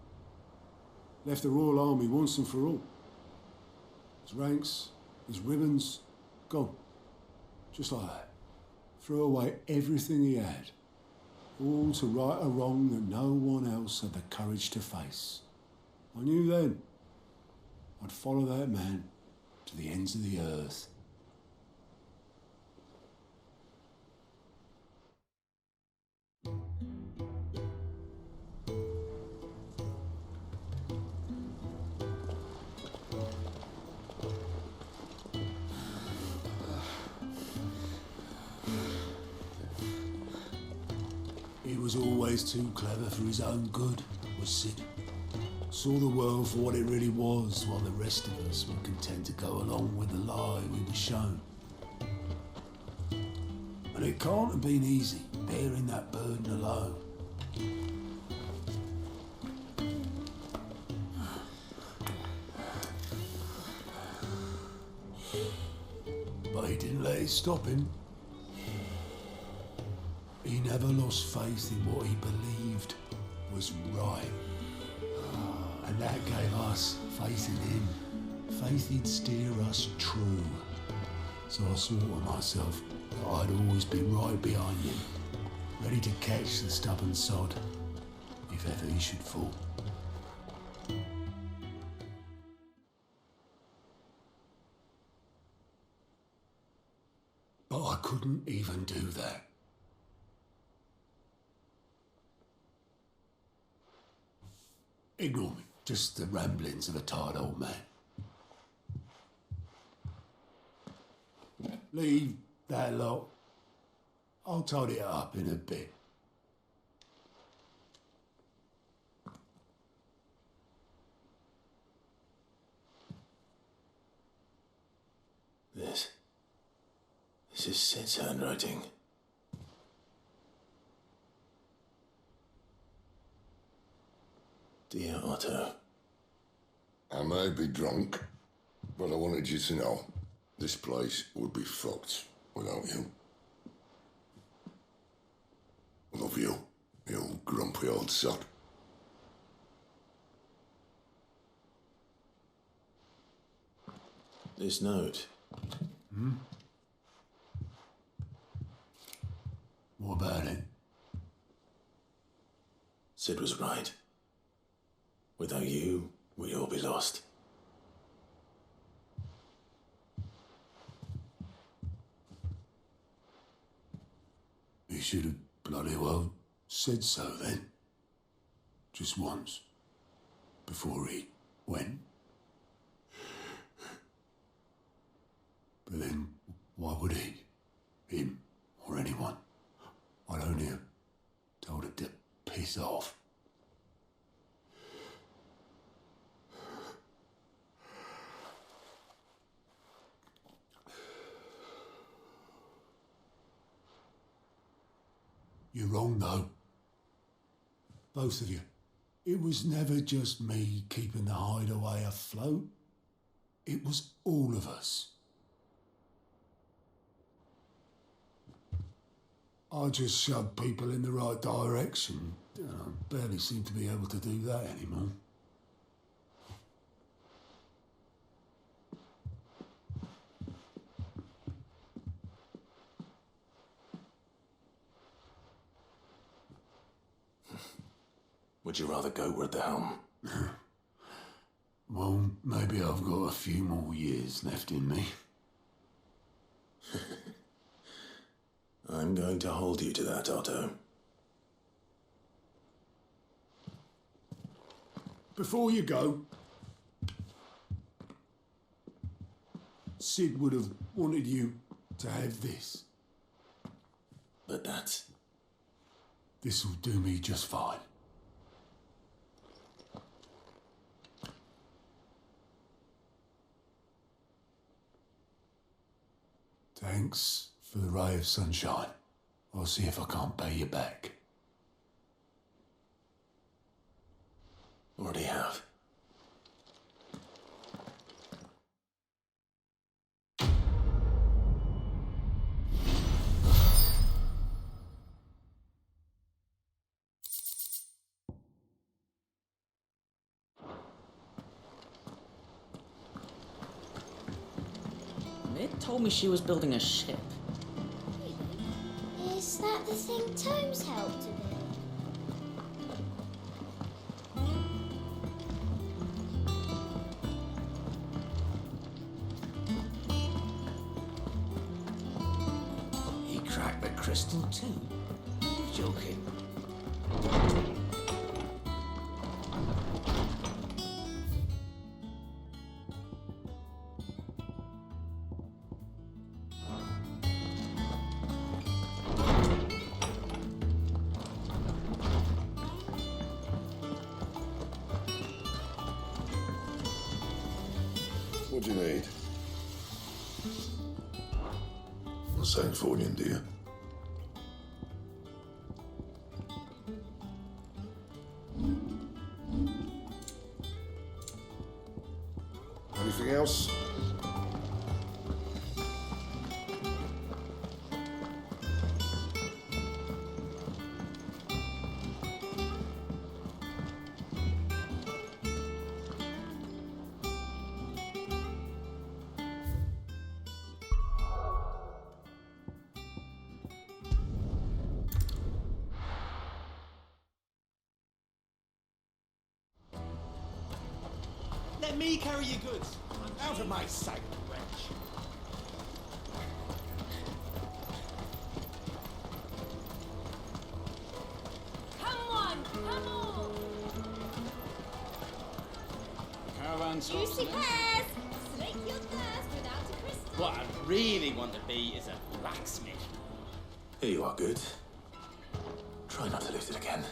Left the Royal Army once and for all. His ranks, his ribbons, gone. Just like that. Threw away everything he had. All to right a wrong that no one else had the courage to face. I knew then I'd follow that man to the ends of the earth. He was always too clever for his own good, was Sid. Saw the world for what it really was, while the rest of us were content to go along with the lie we were shown. And it can't have been easy, bearing that burden alone. But he didn't let it stop him. he never lost faith in what he believed was right. And that gave us faith in him. Faith he'd steer us true. So I swore to myself that I'd always be right behind him, ready to catch the stubborn sod if ever he should fall. But I couldn't even do that. Ignore me, just the ramblings of a tired old man. Leave that lot. I'll tidy it up in a bit. This is Sid's handwriting. Dear Otto. I may be drunk, but I wanted you to know this place would be fucked without you. Love you, you grumpy old sod. This note. What about it? Sid was right. Without you, we'd all be lost. He should have bloody well said so then. Just once. Before he went. But then, why would he? Him, or anyone? I'd only have told him to piss off. You're wrong, though. Both of you. It was never just me keeping the hideaway afloat. It was all of us. I just shoved people in the right direction. I barely seem to be able to do that anymore. Would you rather goat at the helm? Well, maybe I've got a few more years left in me. I'm going to hold you to that, Otto. Before you go, Sid would have wanted you to have this. But that's... This'll do me just fine. Thanks for the ray of sunshine. I'll see if I can't pay you back. Already have. Mid told me she was building a ship. Is that the thing Tomes helped to build? He cracked the crystal too. You're joking. What do you need? Well, same fortune, do you? Anything else? Let me carry your goods. Out of my sight, wretch. Come on, come on! Caravan stops. Juicy pears! Slake your thirst without a crystal. What I really want to be is a blacksmith. Here you are, good. Try not to lose it again.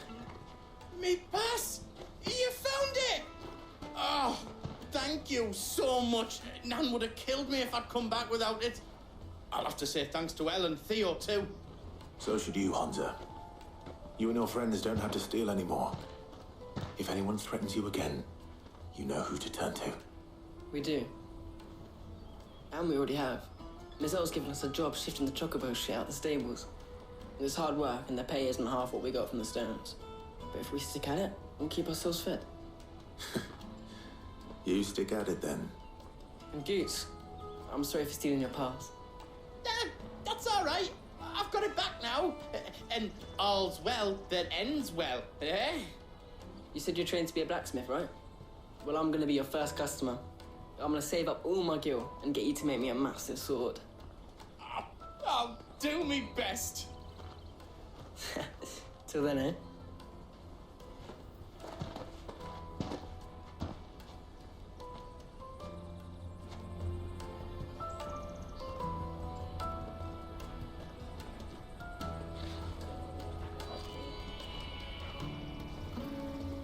Me pass! You found it! Oh, thank you so much. Nan would have killed me if I'd come back without it. I'll have to say thanks to Elle and Theo too. So should you, Hansa. You and your friends don't have to steal anymore. If anyone threatens you again, you know who to turn to. We do. And we already have. Miss Elle's given us a job shifting the chocobo shit out the stables. It's hard work, and the pay isn't half what we got from the Stones. But if we stick at it, we'll keep ourselves fed. You stick at it then. And Goose, I'm sorry for stealing your pass. That's all right. I've got it back now. And all's well that ends well, eh? You said you're trained to be a blacksmith, right? Well, I'm gonna be your first customer. I'm gonna save up all my gil and get you to make me a massive sword. I'll do me best. Till then, eh?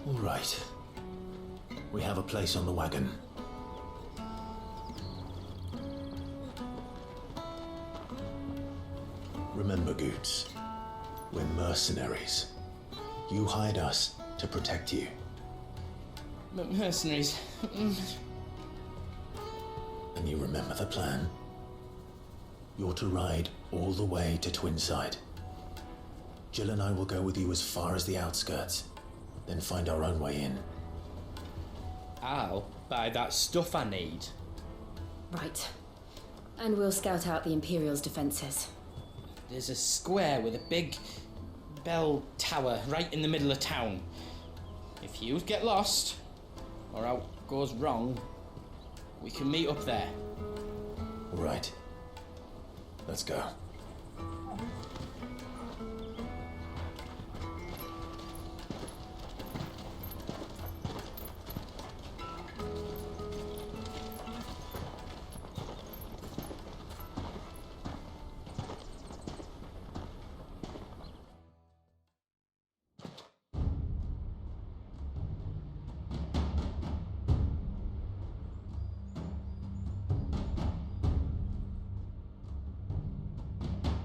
All right. We have a place on the wagon. Remember, Goots, we're mercenaries. You hired us to protect you. Mercenaries. And you remember the plan? You're to ride all the way to Twinside. Jill and I will go with you as far as the outskirts, then find our own way in. I'll buy that stuff I need. Right. And we'll scout out the Imperial's defenses. There's a square with a big bell tower right in the middle of town. If you get lost, or out goes wrong, we can meet up there. All right. Let's go.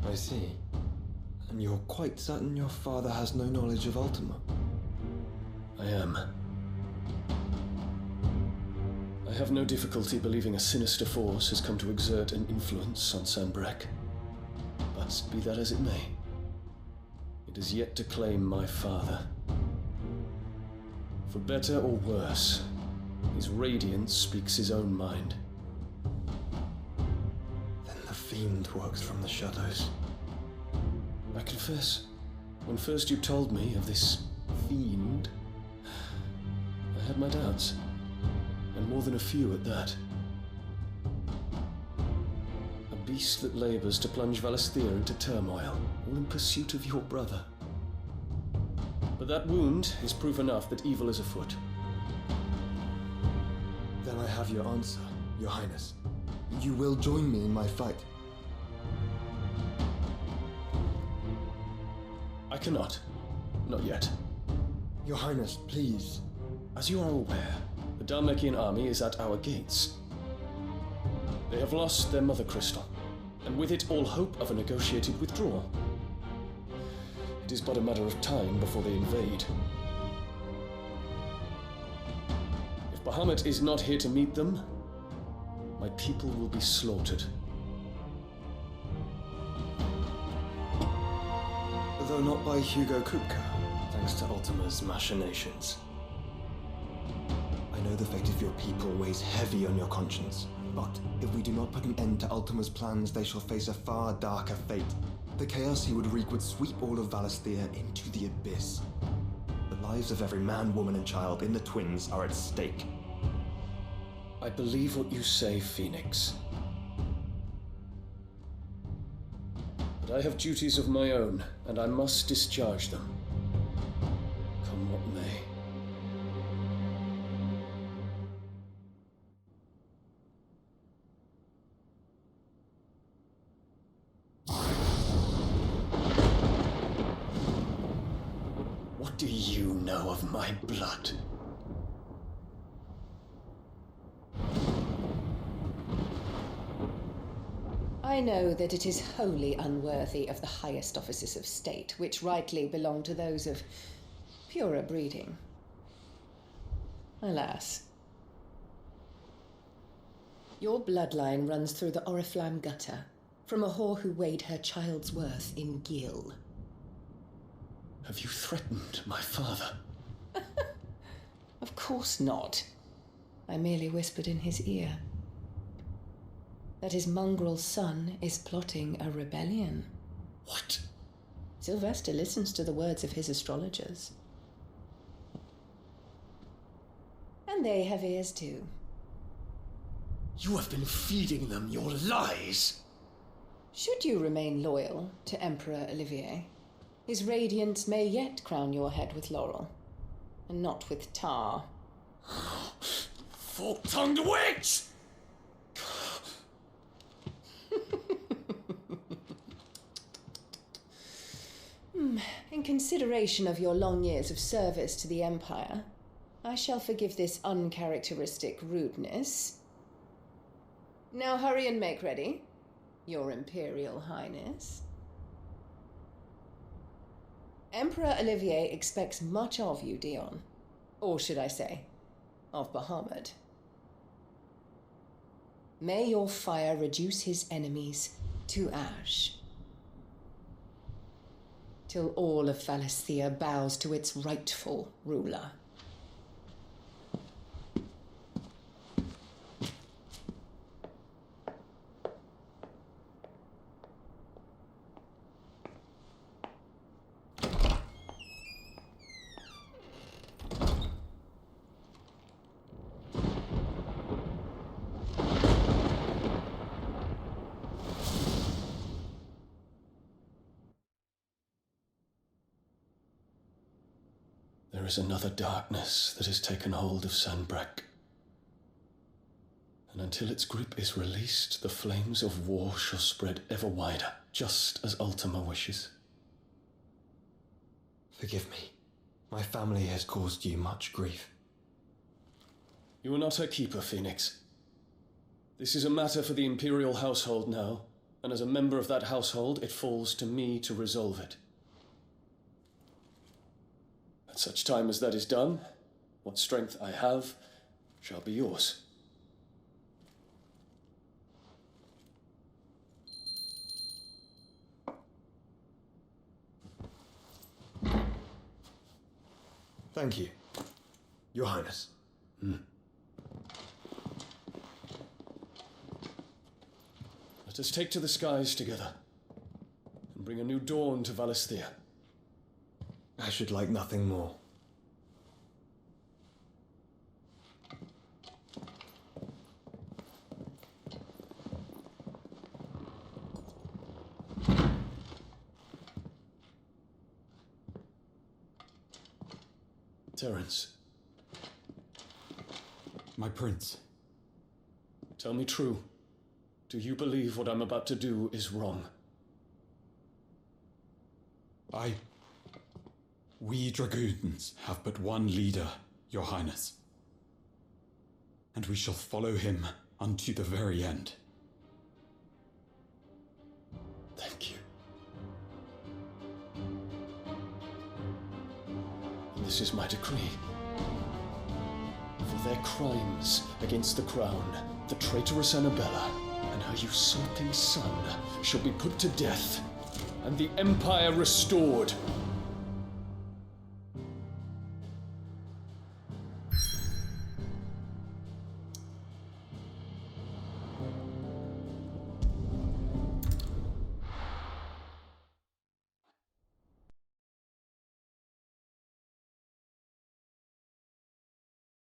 I see. And you're quite certain your father has no knowledge of Ultima? I am. I have no difficulty believing a sinister force has come to exert an influence on Sanbrek. But be that as it may, it is yet to claim my father. For better or worse, his radiance speaks his own mind. Then the fiend works from the shadows. I confess, when first you told me of this fiend, I had my doubts, and more than a few at that. A beast that labors to plunge Valisthea into turmoil, all in pursuit of your brother. But that wound is proof enough that evil is afoot. Then I have your answer, Your Highness. You will join me in my fight. I cannot. Not yet. Your Highness, please. As you are aware, the Dhalmekian army is at our gates. They have lost their mother crystal, and with it all hope of a negotiated withdrawal. It is but a matter of time before they invade. If Bahamut is not here to meet them, my people will be slaughtered. Though not by Hugo Kupka, thanks to Ultima's machinations. I know the fate of your people weighs heavy on your conscience, but if we do not put an end to Ultima's plans, they shall face a far darker fate. The chaos he would wreak would sweep all of Valisthea into the abyss. The lives of every man, woman, and child in the Twins are at stake. I believe what you say, Phoenix. But I have duties of my own, and I must discharge them. Come what may. What do you know of my blood? I know that it is wholly unworthy of the highest offices of state, which rightly belong to those of purer breeding. Alas. Your bloodline runs through the Oriflamme gutter, from a whore who weighed her child's worth in gil. Have you threatened my father? Of course not. I merely whispered in his ear that his mongrel son is plotting a rebellion. What? Sylvester listens to the words of his astrologers. And they have ears too. You have been feeding them your lies! Should you remain loyal to Emperor Olivier, his radiance may yet crown your head with laurel, and not with tar. Fork-tongued witch! In consideration of your long years of service to the Empire, I shall forgive this uncharacteristic rudeness. Now hurry and make ready, Your Imperial Highness. Emperor Olivier expects much of you, Dion. Or should I say, of Bahamut. May your fire reduce his enemies to ash, till all of Valisthea bows to its rightful ruler. There is another darkness that has taken hold of Sanbreque. And until its grip is released, the flames of war shall spread ever wider, just as Ultima wishes. Forgive me. My family has caused you much grief. You are not her keeper, Phoenix. This is a matter for the Imperial household now, and as a member of that household, it falls to me to resolve it. At such time as that is done, what strength I have shall be yours. Thank you, Your Highness. Let us take to the skies together, and bring a new dawn to Valisthea. I should like nothing more. Terence. My prince. Tell me true. Do you believe what I'm about to do is wrong? We dragoons have but one leader, Your Highness. And we shall follow him unto the very end. Thank you. And this is my decree. For their crimes against the crown, the traitorous Annabella and her usurping son shall be put to death, and the Empire restored